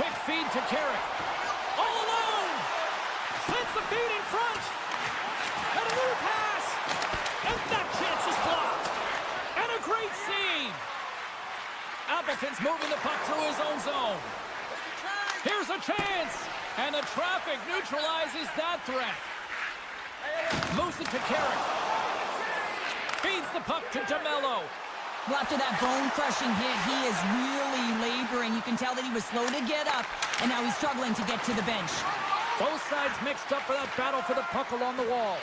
Quick feed to Carrick. All alone. Sends the feed in front. And a new pass. And that chance is blocked. And a great save. Appleton's moving the puck through his own zone. Here's a chance. And the traffic neutralizes that threat. Moves it to Carrick. Feeds the puck to DeMello.
Well, after that bone-crushing hit, he is really laboring. You can tell that he was slow to get up, and now he's struggling to get to the bench.
Both sides mixed up for that battle for the puck along the wall.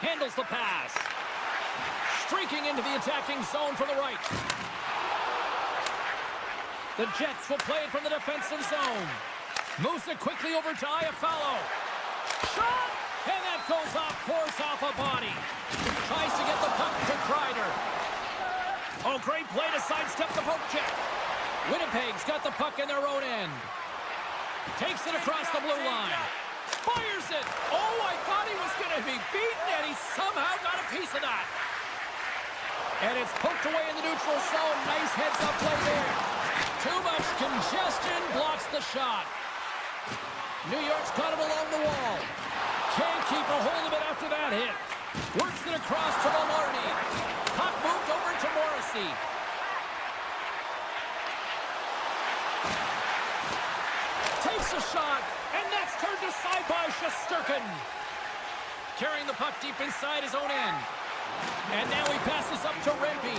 Handles the pass. Streaking into the attacking zone from the right. The Jets will play it from the defensive zone. Moves it quickly over to Iafallo. Shot! And that goes off, pours off a body. Tries to get the puck to Kreider. Oh, great play to sidestep the poke check. Winnipeg's got the puck in their own end. Takes it across the blue line. Fires it. Oh, I thought he was going to be beaten, and he somehow got a piece of that. And it's poked away in the neutral zone. Nice heads-up play there. Too much congestion blocks the shot. New York's got it along the wall. Can't keep a hold of it after that hit. Works it across to Velarde. Puck moved over to Morrissey. Takes a shot, and that's turned aside by Shesterkin. Carrying the puck deep inside his own end. And now he passes up to Rempe.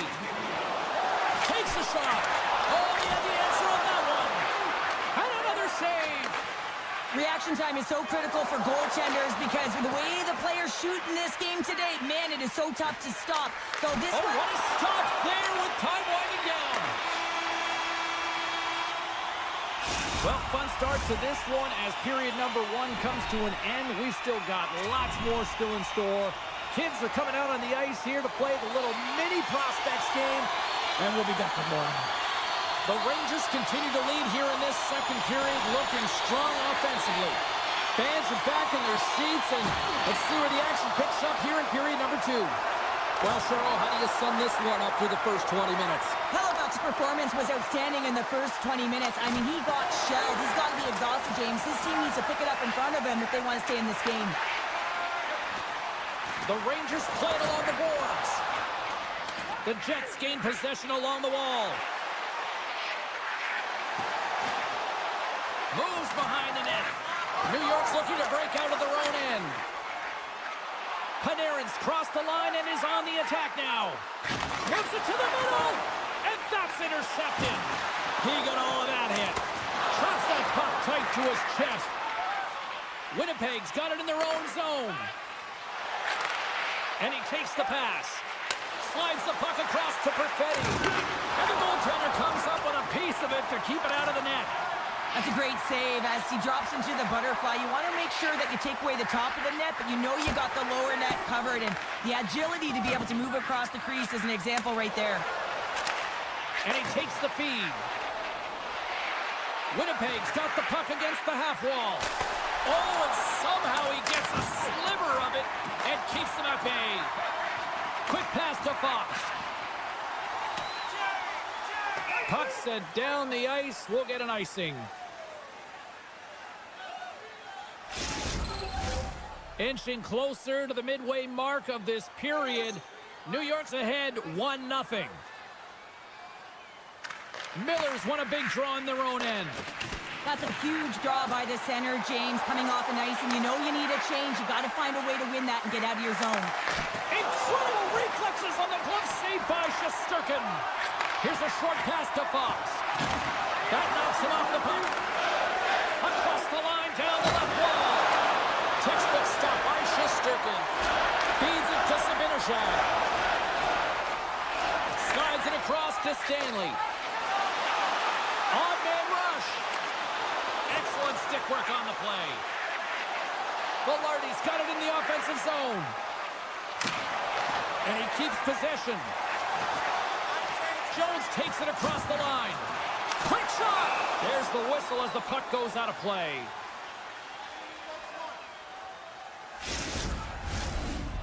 Takes a shot. Oh, he had the answer on that one. And another save.
Reaction time is so critical for goaltenders because the way the players shoot in this game today, man, it is so tough to stop. So this
what a stop there with time winding down. Well, fun start to this one as period number 1 comes to an end. We've still got lots more still in store. Kids are coming out on the ice here to play the little mini prospects game, and we'll be back with more. The Rangers continue to lead here in this second period, looking strong offensively. Fans are back in their seats, and let's see where the action picks up here in period number 2. Well, Cheryl, how do you sum this one up through the first 20 minutes?
Hellebuck's performance was outstanding in the first 20 minutes. I mean, he got shelled. He's got to be exhausted, James. His team needs to pick it up in front of him if they want to stay in this game.
The Rangers play it along the boards. The Jets gain possession along the wall. Moves behind the net. New York's looking to break out of their own end. Panarin's crossed the line and is on the attack now. Moves it to the middle, and that's intercepted. He got all of that hit. Traps that puck tight to his chest. Winnipeg's got it in their own zone. And he takes the pass. Slides the puck across to Perfetti. And the goaltender comes up with a piece of it to keep it out of the net.
That's a great save as he drops into the butterfly. You want to make sure that you take away the top of the net, but you know you got the lower net covered, and the agility to be able to move across the crease is an example right there.
And he takes the feed. Winnipeg's got the puck against the half wall. Oh, and somehow he gets a sliver of it and keeps them at bay. Quick pass to Fox. Puck set down the ice. We'll get an icing. Inching closer to the midway mark of this period. New York's ahead 1-0. Miller's won a big draw in their own end.
That's a huge draw by the center, James, coming off an ice, and you know you need a change. You got to find a way to win that and get out of your zone.
Incredible reflexes on the glove save by Shesterkin. Here's a short pass to Fox. That knocks him off the puck. Across the line, down the left wall. Textbook stop by Shesterkin. Feeds it to Zibanejad. Slides it across to Stanley. On-man rush. Excellent stick work on the play. Velarde's got it in the offensive zone. And he keeps possession. Jones takes it across the line. Quick shot! There's the whistle as the puck goes out of play.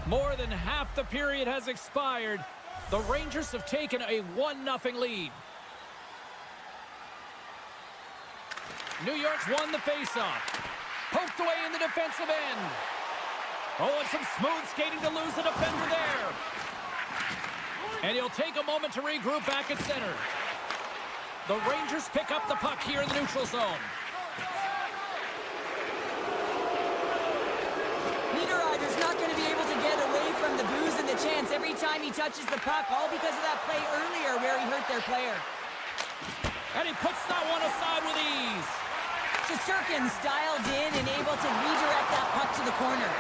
More than half the period has expired. The Rangers have taken a 1-0 lead. New York's won the faceoff. Poked away in the defensive end. Oh, and some smooth skating to lose the defender there. And he'll take a moment to regroup back at center. The Rangers pick up the puck here in the neutral zone.
Niederreiter's not going to be able to get away from the booze and the chance every time he touches the puck, all because of that play earlier where he hurt their player.
And he puts that one aside with ease.
Shesterkin's dialed in and able to redirect that puck to the corner.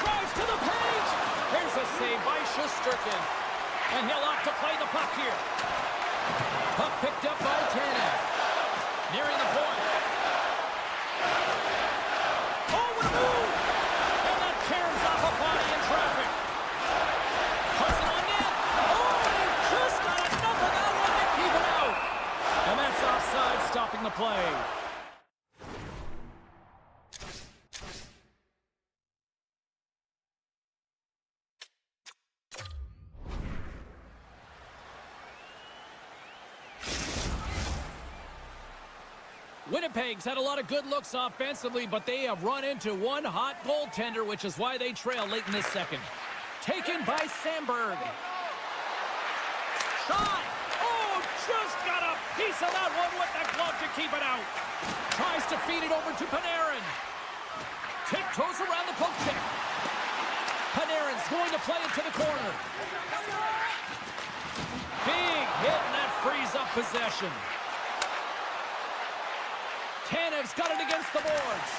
Drives to the paint. Here's a save by Shesterkin. And he'll opt to play the puck here. Puck picked up by Tanev. Nearing the point. Oh, what a move! And that tears off a body in traffic. Puts it on net. Oh, he just got enough of that one to keep it out. And that's offside, stopping the play. Winnipeg's had a lot of good looks offensively, but they have run into one hot goaltender, which is why they trail late in this second. Taken by Sandberg. Shot! Oh, just got a piece of that one with the glove to keep it out. Tries to feed it over to Panarin. Tiptoes around the poke check. Panarin's going to play it to the corner. Big hit, and that frees up possession. Tanev's got it against the boards.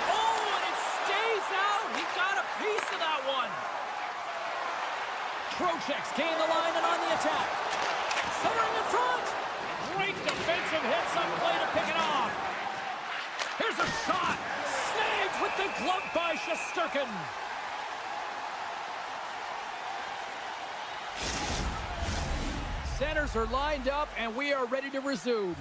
Oh, and it stays out. He got a piece of that one. Trocheck's gained the line and on the attack. Centering in front. Great defensive hit, some play to pick it off. Here's a shot. Snagged with the glove by Shesterkin. Centers are lined up, and we are ready to resume.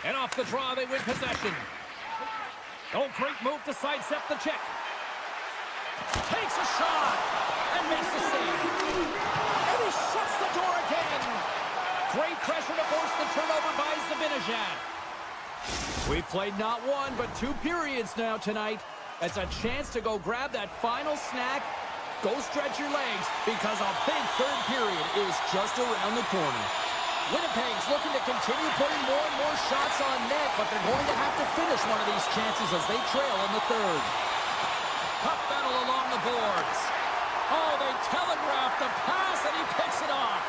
And off the draw, they win possession. Oh, great move to sidestep the check. Takes a shot and makes the save. And he shuts the door again. Great pressure to force the turnover by Zibanejad. We've played not one, but 2 periods now tonight. It's a chance to go grab that final snack. Go stretch your legs, because a big third period is just around the corner. Winnipeg's looking to continue putting more and more shots on net, but they're going to have to finish one of these chances as they trail in the third. Puck battle along the boards. Oh, they telegraph the pass, and he picks it off.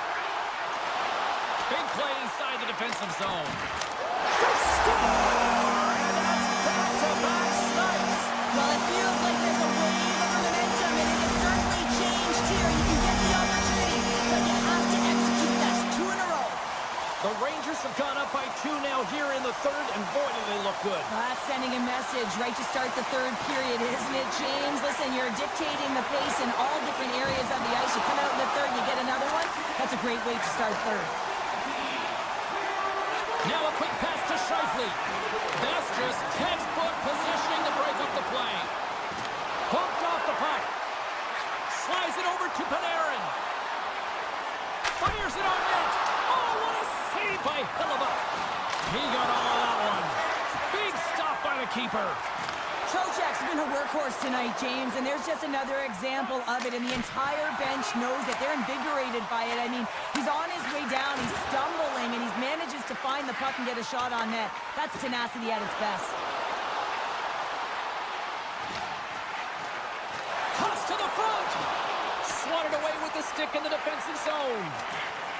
Big play inside the defensive zone. The score! And that's back-to-back snipes.
Well, it feels like there's a wave of momentum, and it has certainly changed here. You can get the opportunity, but you have to execute. That's 2 in a row.
The Rangers have gone up by 2 now here in the third, and boy, do they look good.
Well, that's sending a message right to start the third period, isn't it, James? Listen, you're dictating the pace in all different areas of the ice. You come out in the third, you get another one. That's a great way to start third.
Now a quick pass to Scheifele. That's just textbook positioning to break up the play. Pumped off the puck. Slides it over to Panarin. Fires it on net. Oh, what a save by Hellebuyck. He got all of that one. Big stop by the keeper.
Trocheck's been a workhorse tonight, James, and there's just another example of it, and the entire bench knows that they're invigorated by it. I mean, he's on his way down, he's stumbling, and he manages to find the puck and get a shot on net. That's tenacity at its best.
Toss to the front. Swatted away with the stick in the defensive zone.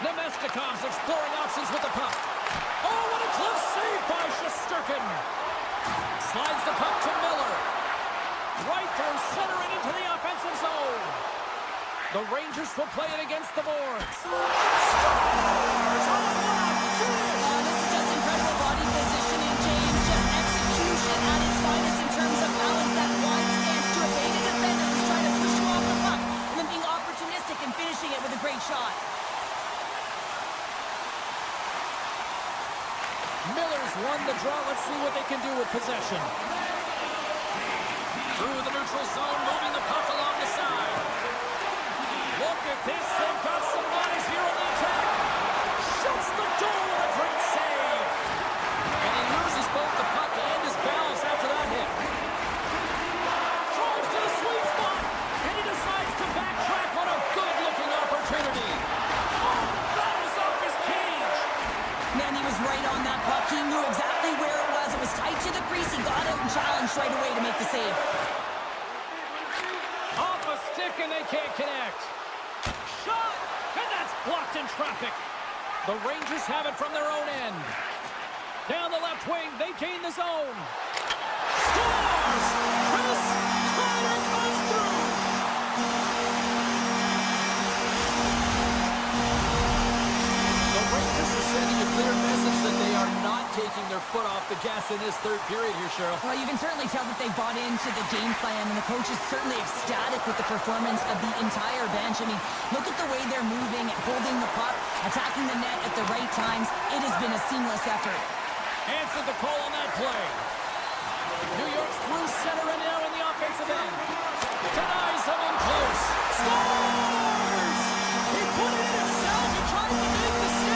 Nemestikov's exploring options with the puck. Oh, what a close save by Shesterkin. Slides the puck to Miller. Right through center and into the offensive zone. The Rangers will play it against the boards. Scores!
This is just incredible body positioning, James. Just execution at its finest in terms of balance. That wide stance to evade a defender who's trying to push you off the puck, and then being opportunistic and finishing it with a great shot.
Miller's won the draw. Let's see what they can do with possession. Through the neutral zone, moving the puck along the side. Look at this. They've got some bodies here on the attack. Shuts the door with a great save. And he loses both the puck and his balance after that hit. Drives to the sweet spot. And he decides to backtrack on a good-looking opportunity. Oh, that was off his cage.
Man, he was right on that puck. He knew exactly where it was. It was tight to the crease. He got out and challenged right away to make the save.
Off a stick and they can't connect. Shot! And that's blocked in traffic. The Rangers have it from their own end. Down the left wing, they gain the zone. Scores! Chris Kreider comes through! The Rangers are sending a clear message that they are not taking their foot off the gas in this third period here, Cheryl.
Well, you can certainly tell that they bought into the game plan, and the coach is certainly ecstatic with the performance of the entire bench. I mean, look at the way they're moving, holding the puck, attacking the net at the right times. It has been a seamless effort.
Answered the call on that play. New York's through center and now in the offensive end. Denies him in close. Scores! He put it in himself. He tried to make the save.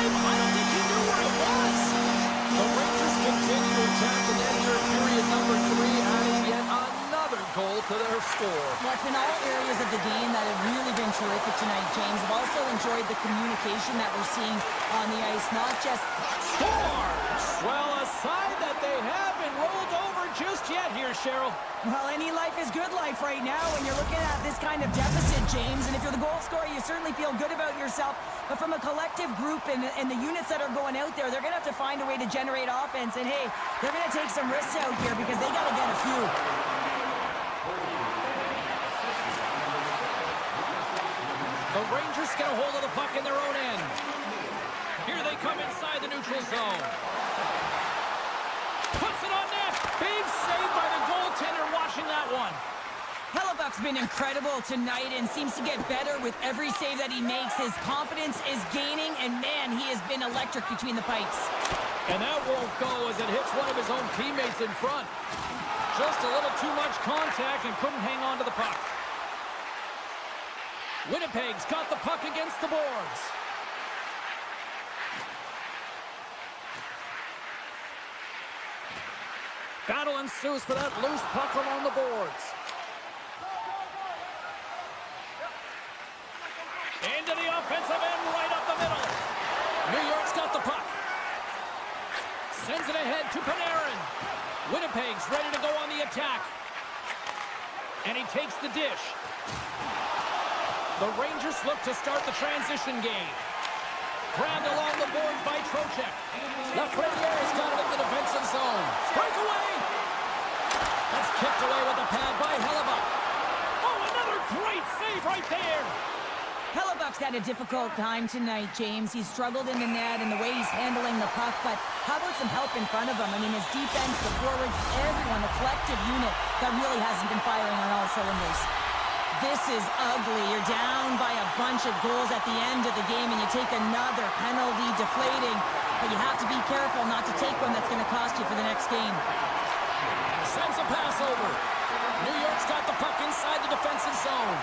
goal to their score.
Well, it's been all areas of the game that have really been terrific tonight, James. I've also enjoyed the communication that we're seeing on the ice, not just...
Scores! Well, a side that they haven't rolled over just yet here, Cheryl.
Well, any life is good life right now when you're looking at this kind of deficit, James. And if you're the goal scorer, you certainly feel good about yourself. But from a collective group and the units that are going out there, they're going to have to find a way to generate offense. And, hey, they're going to take some risks out here because they got to get a few.
The Rangers get a hold of the puck in their own end. Here they come inside the neutral zone. Puts it on net. Big save by the goaltender watching that one.
Hellebuck's been incredible tonight and seems to get better with every save that he makes. His confidence is gaining, and, man, he has been electric between the pipes.
And that won't go as it hits one of his own teammates in front. Just a little too much contact and couldn't hang on to the puck. Winnipeg's got the puck against the boards. Battle ensues for that loose puck along the boards. Into the offensive end, right up the middle. New York's got the puck. Sends it ahead to Panarin. Winnipeg's ready to go on the attack. And he takes the dish. The Rangers look to start the transition game. Grabbed along the boards by Trocheck. Lafreniere's got it in the defensive zone. Breakaway! That's kicked away with the pad by Hellebuck. Oh, another great save right there!
Hellebuck's had a difficult time tonight, James. He's struggled in the net and the way he's handling the puck, but how about some help in front of him? I mean, his defense, the forwards, everyone, the collective unit that really hasn't been firing on all cylinders. This is ugly. You're down by a bunch of goals at the end of the game, and you take another penalty, deflating. But you have to be careful not to take one that's going to cost you for the next game.
Sends a pass over. New York's got the puck inside the defensive zone.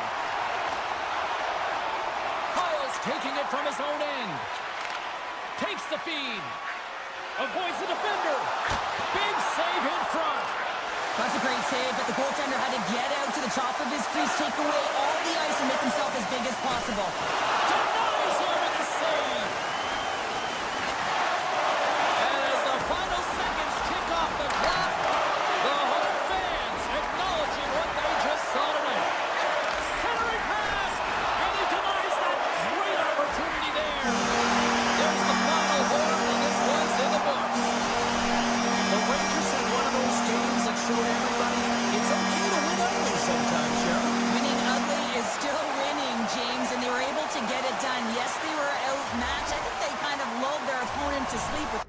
Kyle's taking it from his own end. Takes the feed. Avoids the defender. Big save in front.
That's a great save, but the goaltender had to get out to the top of his crease, take away all the ice, and make himself as big as possible.
Denies him with the save. And as the final seconds tick off the clock, the home fans acknowledging what they just saw tonight. Centering pass, and he denies that great opportunity there. There's the final horn, and this one's in the books. The Rangers had one of those games that showed everybody it's okay to win ugly sometimes, Cheryl.
Winning ugly is still winning, James, and they were able to get it done. Yes, they were outmatched. I think they kind of lulled their opponent to sleep with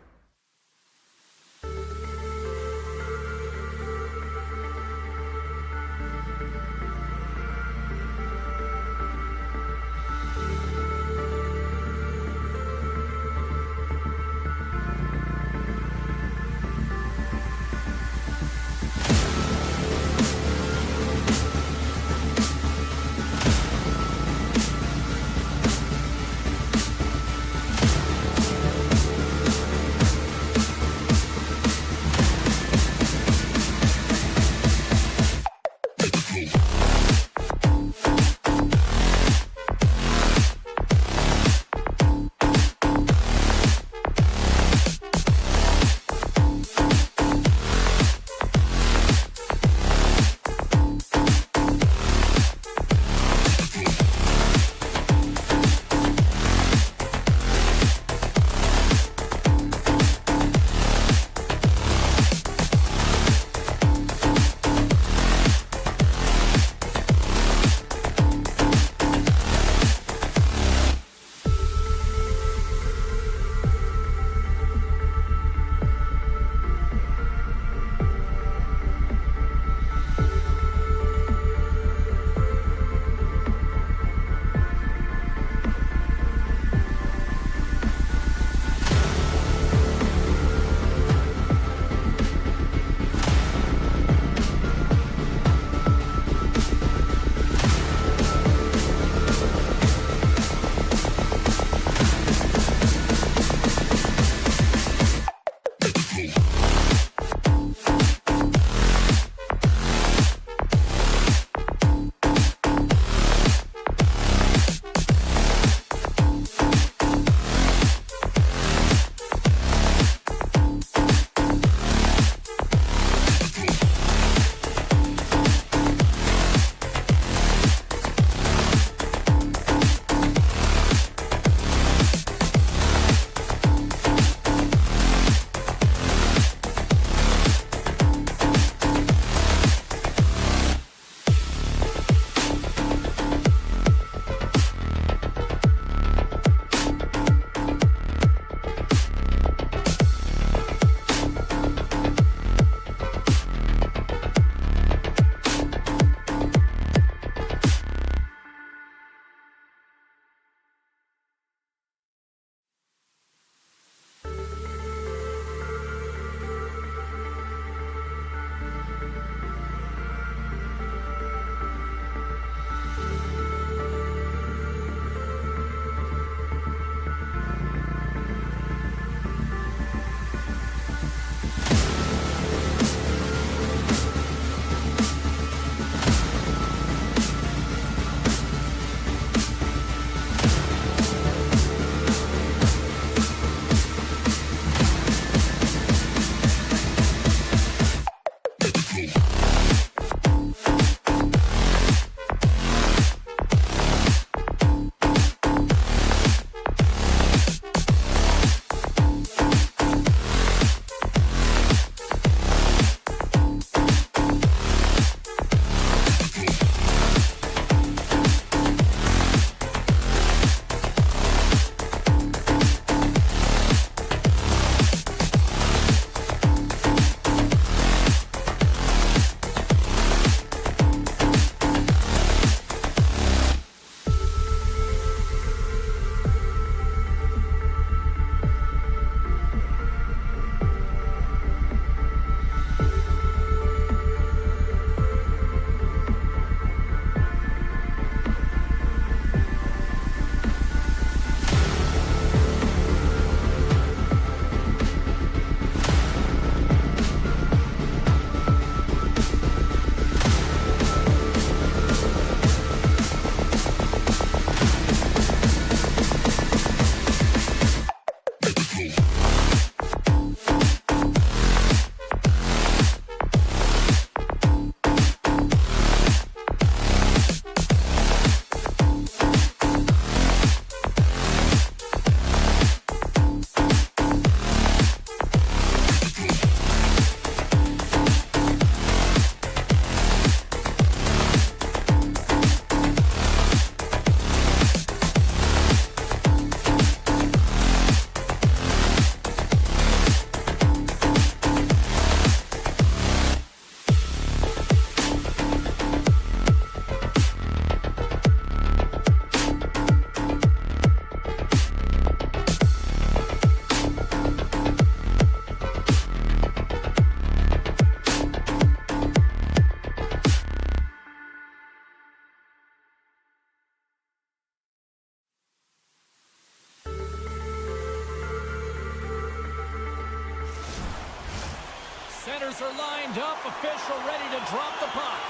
Goaltenders are lined up, official ready to drop the puck.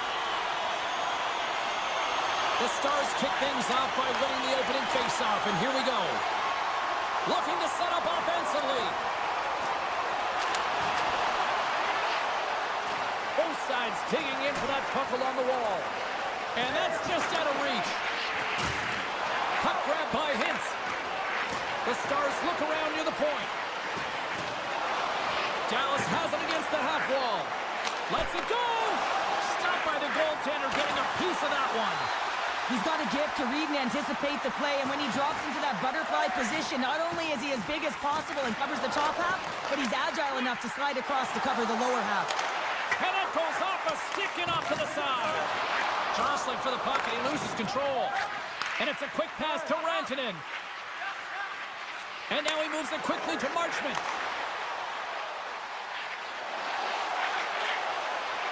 The Stars kick things off by winning the opening faceoff, and here we go. Looking to set up offensively. Both sides digging in for that puck along the wall. And that's just out of reach. Puck grab by Hintz. The Stars look around near the point. Dallas has it against the half wall. Lets it go. Stopped by the goaltender, getting a piece of that one.
He's got a gift to read and anticipate the play, and when he drops into that butterfly position, not only is he as big as possible and covers the top half, but he's agile enough to slide across to cover the lower half.
And it goes off a stick and off to the side. Jostling for the puck, and he loses control. And it's a quick pass to Rantanen. And now he moves it quickly to Marchment.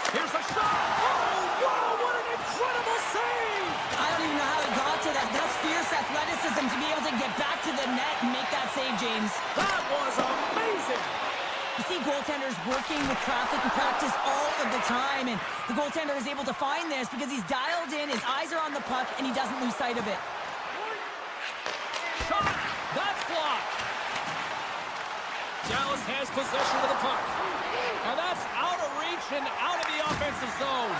Here's a shot. Oh, wow, what an incredible save.
I don't even know how he got to that. That's fierce athleticism to be able to get back to the net and make that save, James.
That was amazing.
You see goaltenders working with traffic and practice all of the time, and the goaltender is able to find this because he's dialed in, his eyes are on the puck, and he doesn't lose sight of it.
Shot. That's blocked. Dallas has possession of the puck. And that's out of reach and out of the offensive zone.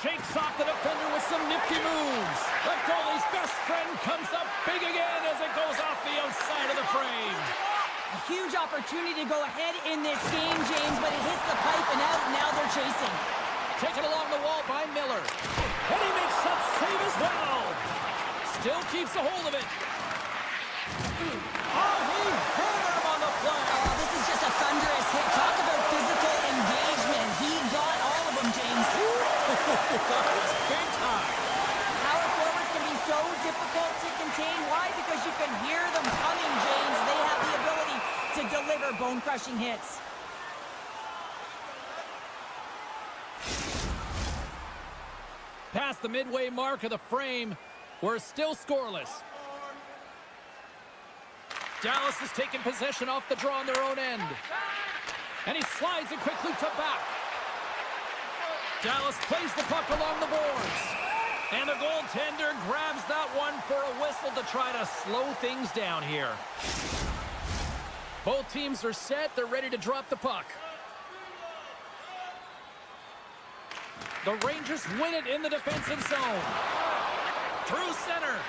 Shakes off the defender with some nifty moves. The goalie's best friend comes up big again as it goes off the outside of the frame.
A huge opportunity to go ahead in this game, James, but it hits the pipe and out. Now they're chasing.
Taken along the wall by Miller. And he makes that save as well. Still keeps a hold of it. Oh, he hammered him on the play.
Oh, this is just a thunderous hit. Talk about physical engagement. He got all of them, James.
That was big time.
Power forwards can be so difficult to contain. Why? Because you can hear them coming, James. They have the ability to deliver bone-crushing hits.
Past the midway mark of the frame, we're still scoreless. Dallas has taken possession off the draw on their own end. And he slides it quickly to back. Dallas plays the puck along the boards. And the goaltender grabs that one for a whistle to try to slow things down here. Both teams are set. They're ready to drop the puck. The Rangers win it in the defensive zone. Through center.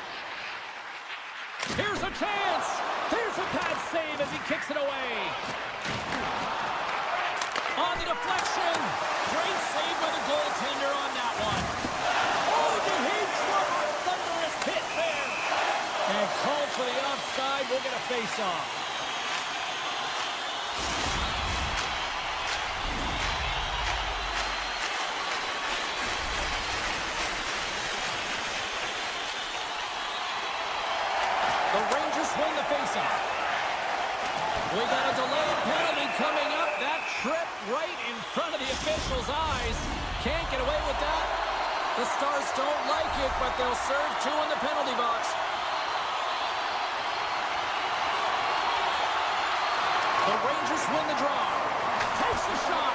Here's a chance. Here's a pad save as he kicks it away. On the deflection. Great save by the goaltender on that one. Oh, did he drop a thunderous hit there? And called for the offside. We'll get a face-off. The Rangers win the faceoff. We got a delayed penalty coming up. That trip right in front of the officials' eyes. Can't get away with that. The Stars don't like it, but they'll serve two in the penalty box. The Rangers win the draw. Takes the shot.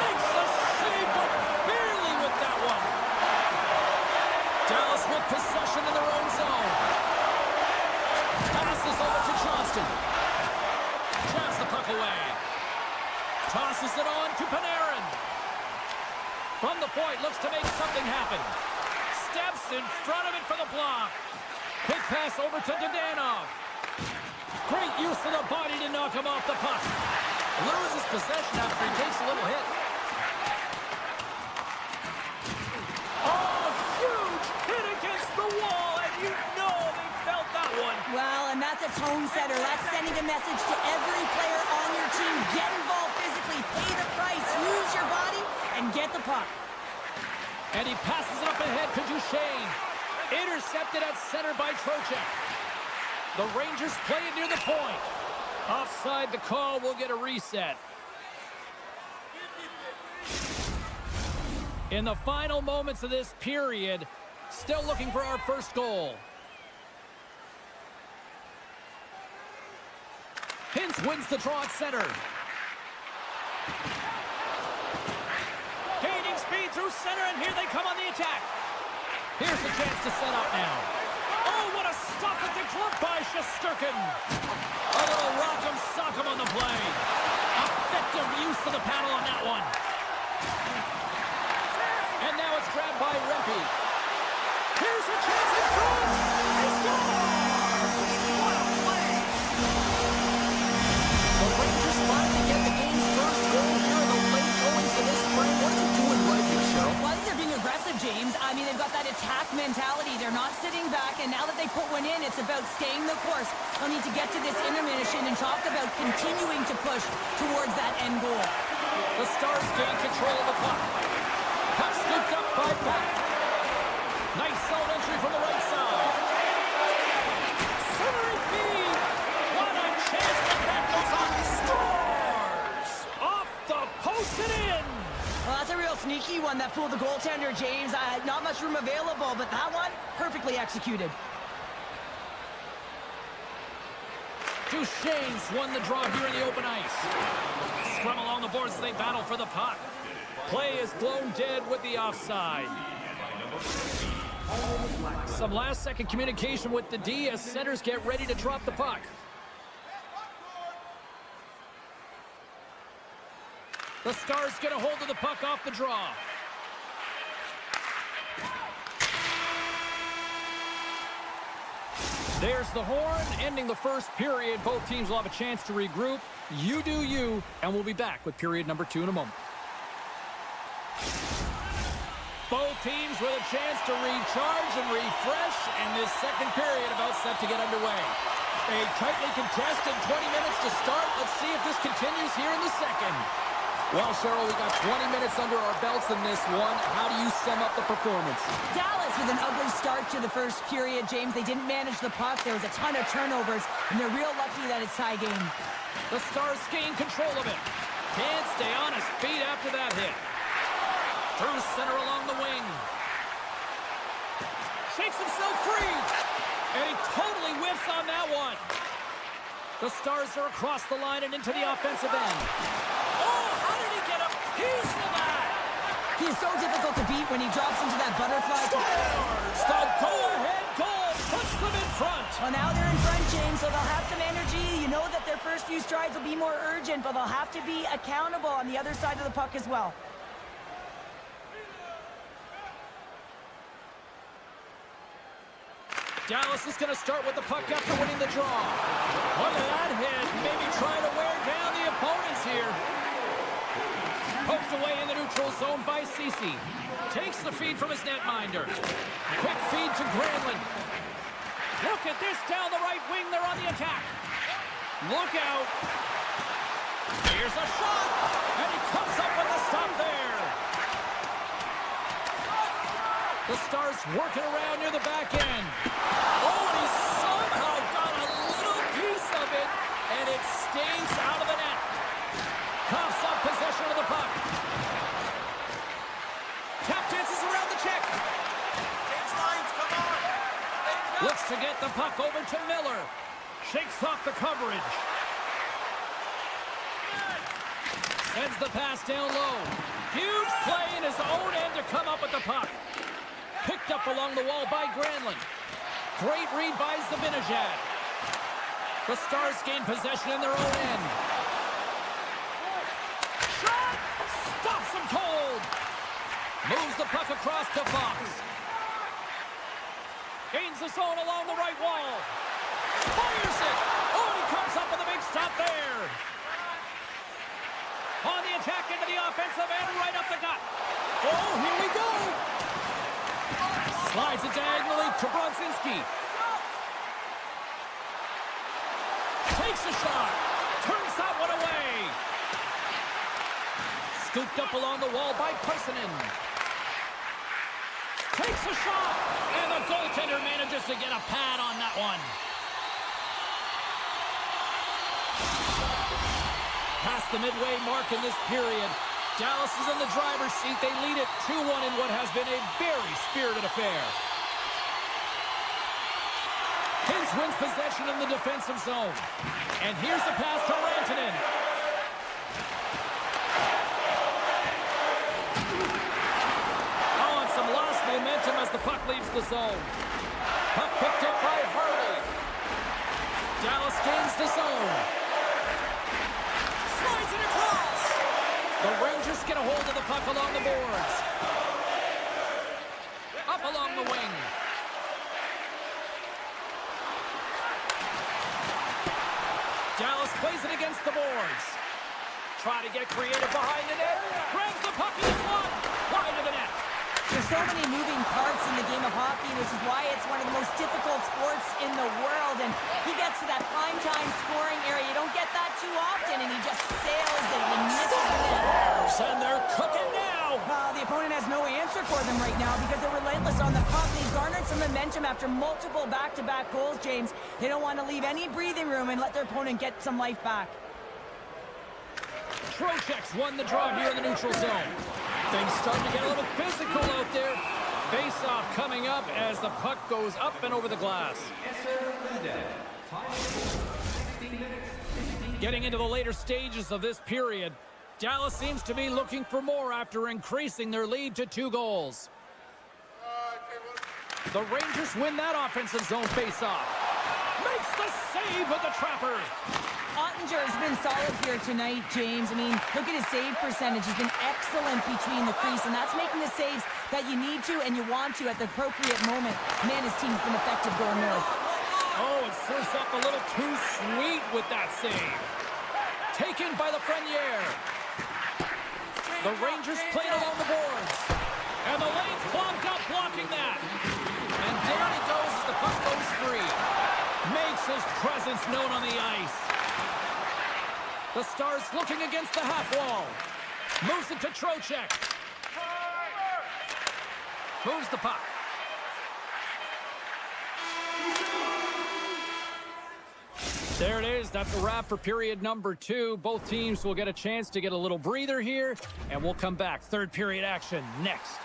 Makes the save, but barely with that one. Dallas with possession in their own zone. Passes over to Johnston. Jabs the puck away. Tosses it on to Panarin. From the point, looks to make something happen. Steps in front of it for the block. Quick pass over to Dadonov. Great use of the body to knock him off the puck. Loses possession after he takes a little hit. Oh, huge hit against the wall, and you know they felt that one.
Well, and that's a tone setter. That's sending a message to every player on your team. Get involved physically, pay the price, use your body, and get the puck.
And he passes it up ahead to Duchesne. Intercepted at center by Trocheck. The Rangers play it near the point. Offside the call, will get a reset. In the final moments of this period, still looking for our first goal. Hintz wins the draw at center. Gaining speed through center, and here they come on the attack. Here's a chance to set up now. Oh, what a stop at the glove by Shesterkin. A little rock'em sock'em on the play. Effective use of the paddle on that one. And now it's grabbed by Rempe. Here's a chance in front. He scores! What a play! The Rangers finally get the game's first goal here in the late goings of this frame. What are they doing right here, Cheryl?
Well, I think they're being aggressive, James. I mean, they've got that attack mentality. They're not sitting back, and now that they put one in, it's about staying the course. They'll need to get to this intermission and talk about continuing to push towards that end goal.
The Stars gain control of the puck. Puck scooped up by Beck. Nice zone entry from the right side. Centering feed. What a chance, but that goes on. Scores! Off the post and in.
Well, that's a real sneaky one that fooled the goaltender, James. Not much room available, but that one, perfectly executed.
Duchesne's won the draw here in the open ice. Scrum along the boards as they battle for the puck. Play is blown dead with the offside. Some last-second communication with the D as centers get ready to drop the puck. The Stars get a hold of the puck off the draw. There's the horn, ending the first period. Both teams will have a chance to regroup. You do you, and we'll be back with period number 2 in a moment. Both teams with a chance to recharge and refresh, and this second period about set to get underway. A tightly contested 20 minutes to start. Let's see if this continues here in the second. Well, Cheryl, we got 20 minutes under our belts in this one. How do you sum up the performance?
Dallas with an ugly start to the first period, James. They didn't manage the puck. There was a ton of turnovers, and they're real lucky that it's tie game.
The Stars gain control of it. Can't stay on his feet after that hit. Through center along the wing. Shakes himself free. And he totally whiffs on that one. The Stars are across the line and into the offensive end. Oh, how did he get a piece of that?
He is so difficult to beat when he drops into that butterfly.
Scores! The go-ahead goal puts them in front.
Well, now they're in front, James, so they'll have some energy. You know that their first few strides will be more urgent, but they'll have to be accountable on the other side of the puck as well.
Dallas is going to start with the puck after winning the draw. Look at that hit. Maybe trying to wear down the opponents here. Poked away in the neutral zone by Ceci. Takes the feed from his netminder. Quick feed to Granlund. Look at this down the right wing. They're on the attack. Look out. Here's a shot. And he comes up with a stop there. The Stars working around near the back end. Oh, and he somehow got a little piece of it, and it stays out of the net. Coughs up possession of the puck. Tap dances around the check.
Lines, come on.
Looks to get the puck over to Miller. Shakes off the coverage. Sends the pass down low. Huge play in his own end to come up with the puck. Picked up along the wall by Granlund. Great read by Zibanejad. The Stars gain possession in their own end. Shot! Stops him cold. Moves the puck across to Fox. Gains the zone along the right wall. Fires it! Oh, and he comes up with a big stop there. On the attack into the offensive end, right up the gut. Oh, here we go! Slides it diagonally to Brodzinski. Takes a shot. Turns that one away. Scooped up along the wall by Parsonen. Takes a shot. And the goaltender manages to get a pad on that one. Past the midway mark in this period. Dallas is in the driver's seat. They lead it 2-1 in what has been a very spirited affair. Hintz wins possession in the defensive zone. And here's the pass to Rantanen. zone. Puck picked up by Harley. Dallas gains the zone. Slides it across. The Rangers get a hold of the puck along the boards. Up along the wing. Dallas plays it against the boards. Try to get creative behind the net. Grabs the puck in the slot. Wide of the net.
There's so many moving parts in the game of hockey, which is why it's one of the most difficult sports in the world. And he gets to that prime time scoring area. You don't get that too often, and he just sails it and misses the net.
And they're cooking now.
The opponent has no answer for them right now because they're relentless on the puck. They garnered some momentum after multiple back-to-back goals, James. They don't want to leave any breathing room and let their opponent get some life back.
Trocheck's won the draw here in the neutral zone. Things starting to get a little physical out there. Face-off coming up as the puck goes up and over the glass. Getting into the later stages of this period, Dallas seems to be looking for more after increasing their lead to 2 goals. The Rangers win that offensive zone face-off. Makes the save with the Trapper.
Ottinger has been solid here tonight, James. I mean, look at his save percentage. He's been excellent between the crease, and that's making the saves that you need to and you want to at the appropriate moment. Man, his team's been effective going north.
Oh, it serves up a little too sweet with that save. Taken by the Freniere. The Rangers played along the boards. And the lane's clogged up, blocking that. And down he goes as the puck goes free. Makes his presence known on the ice. The Stars looking against the half wall. Moves it to Trocheck. Moves the puck. There it is. That's a wrap for period number 2. Both teams will get a chance to get a little breather here, and we'll come back. Third period action next.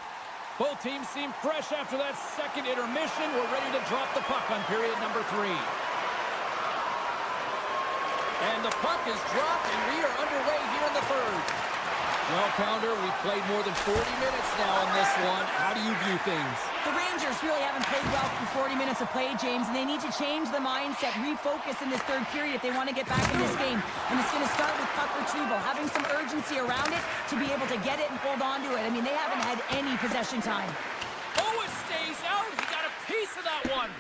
Both teams seem fresh after that second intermission. We're ready to drop the puck on period number 3. And the puck is dropped, and we are underway here in the third. Well, Pounder, we've played more than 40 minutes now in this one. How do you view things?
The Rangers really haven't played well for 40 minutes of play, James, and they need to change the mindset, refocus in this third period if they want to get back in this game. And it's going to start with puck retrieval, having some urgency around it to be able to get it and hold on to it. I mean, they haven't had any possession time.
Oh, it stays out. He got a piece of that one.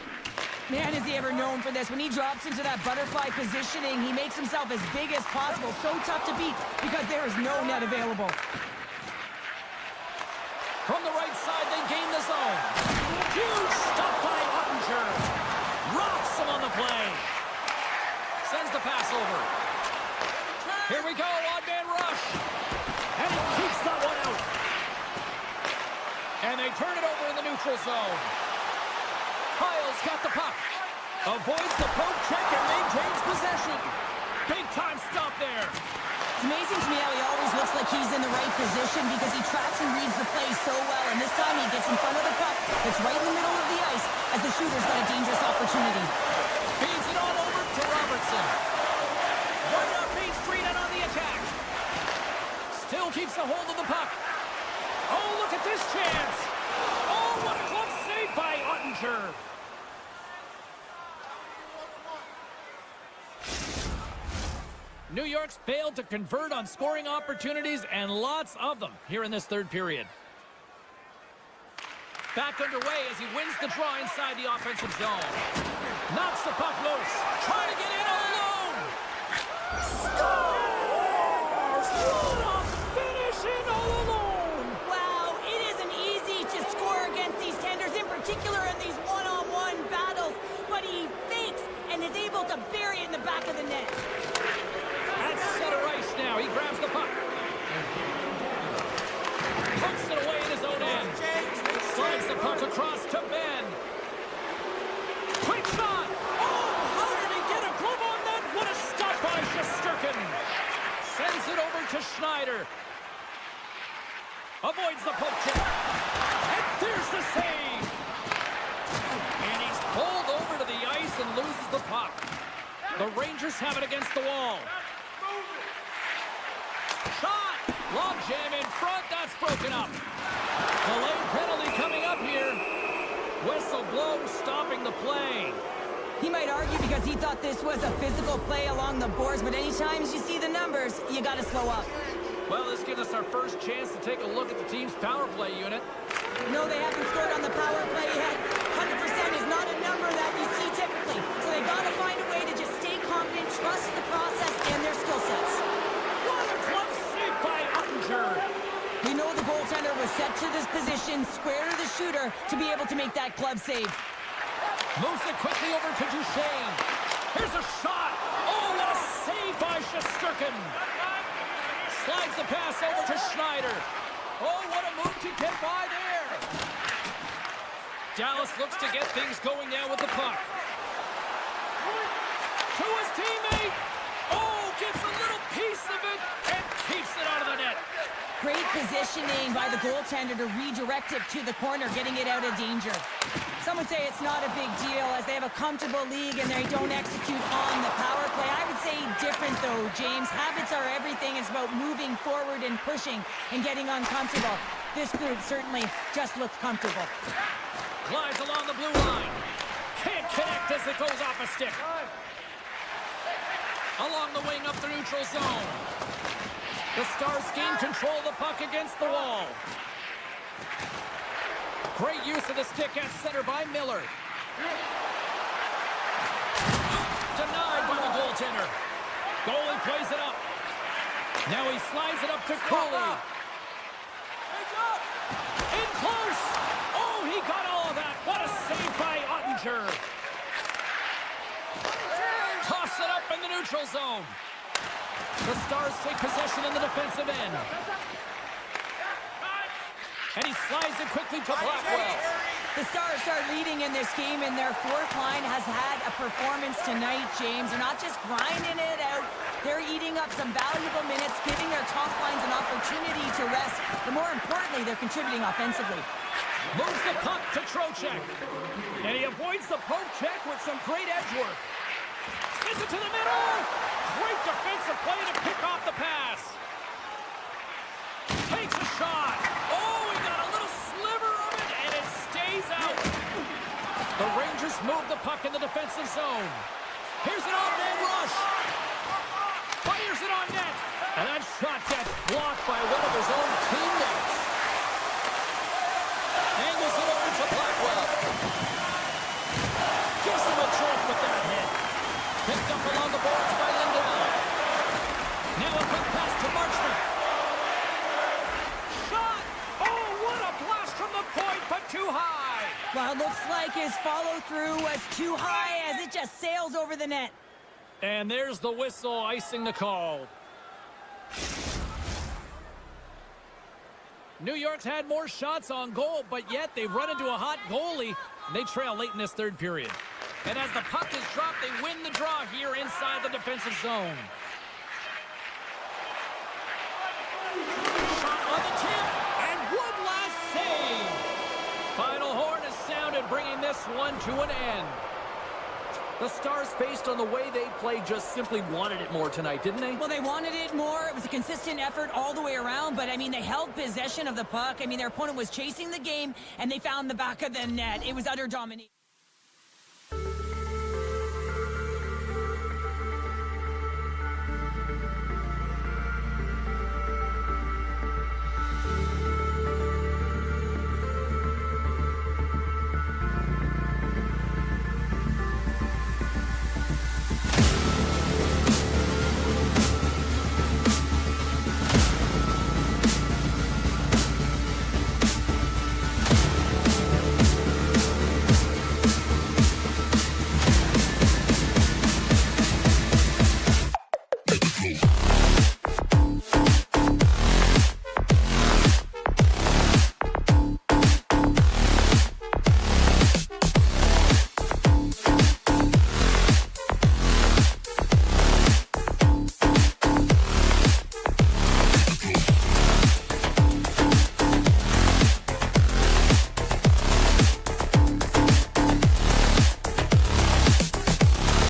Man, is he ever known for this. When he drops into that butterfly positioning, he makes himself as big as possible. So tough to beat because there is no net available.
From the right side, they gain the zone. Huge stop by Ottinger. Rocks him on the play. Sends the pass over. Here we go, odd-man rush. And he keeps that one out. And they turn it over in the neutral zone. Kyle's got the puck. Avoids the poke check and maintains possession. Big-time stop there.
It's amazing to me how he always looks like he's in the right position because he tracks and reads the play so well. And this time he gets in front of the puck. It's right in the middle of the ice as the shooter's got a dangerous opportunity.
Feeds it on over to Robertson. Right up Main Street and on the attack. Still keeps a hold of the puck. Oh, look at this chance. Oh, what a glove save by Ottinger. New York's failed to convert on scoring opportunities, and lots of them here in this third period. Back underway as he wins the draw inside the offensive zone. Knocks the puck loose. Trying to get in all alone. Scores! What a finishing all alone!
Wow, it isn't easy to score against these tenders, in particular in these one-on-one battles. But he fakes and is able to bury it in the back of the net.
At center ice now. He grabs the puck. Pucks it away in his own end. Slides the puck across to Ben. Quick shot. Oh, how did he get a glove on that? What a stop by Shesterkin. Sends it over to Schneider. Avoids the poke check. And there's the save. And he's pulled over to the ice and loses the puck. The Rangers have it against the wall. Shot! Long jam in front. That's broken up. Delayed penalty coming up here. Whistle blow, stopping the play.
He might argue because he thought this was a physical play along the boards, but anytime you see the numbers, you got to slow up.
Well, this gives us our first chance to take a look at the team's power play unit.
No, they haven't scored on the power play yet. 100% is not a number that you see typically. So they got to find a way to just stay confident, trust the process and their skill sets.
What a glove save by Ottinger.
We know the goaltender was set to this position, square to the shooter, to be able to make that glove save.
Moves it quickly over to Duchesne. Here's a shot. Oh, what a save by Shesterkin. Slides the pass over to Schneider. Oh, what a move to get by there. Dallas looks to get things going now with the puck. To his teammate. Oh, gets a little piece of it and keeps it out of the net.
Great positioning by the goaltender to redirect it to the corner, getting it out of danger. Some would say it's not a big deal as they have a comfortable league and they don't execute on the power play. I would say different though, James. Habits are everything. It's about moving forward and pushing and getting uncomfortable. This group certainly just looked comfortable.
Glides along the blue line. Can't connect as it goes off a stick. Along the wing up the neutral zone. The Stars gain control of the puck against the wall. Great use of the stick at center by Miller. Denied by the goaltender. Goalie plays it up. Now he slides it up to Cooley. In close. Oh, he got all of that. What a save by Ottinger. Toss it up in the neutral zone. The Stars take possession in the defensive end. And he slides it quickly to Blackwell.
The Stars start leading in this game, and their fourth line has had a performance tonight, James. They're not just grinding it out. They're eating up some valuable minutes, giving their top lines an opportunity to rest. But more importantly, they're contributing offensively.
Moves the puck to Trocheck. And he avoids the poke check with some great edge work. Sends it to the middle. Great defensive play to pick off the pass. Takes a shot. Oh, he got a little sliver of it, and it stays out. The Rangers move the puck in the defensive zone. Here's an on-man rush. Fires it on net. And that shot gets blocked by one of his own teammates. Angles it over to Blackwell. Gives him a choice with that hit. Picked up along the boards by Lindenau. Now a quick pass to Marchment. Shot! Oh, what a blast from the point, but too high.
Well, it looks like his follow-through was too high as it just sails over the net.
And there's the whistle icing the call. New York's had more shots on goal, but yet they've run into a hot goalie. And they trail late in this third period. And as the puck is dropped, they win the draw here inside the defensive zone. Shot on the tip, and one last save. Final horn is sounded, bringing this one to an end. The Stars, based on the way they played, just simply wanted it more tonight, didn't they?
Well, they wanted it more. It was a consistent effort all the way around, but, I mean, they held possession of the puck. I mean, their opponent was chasing the game, and they found the back of the net. It was utter domination.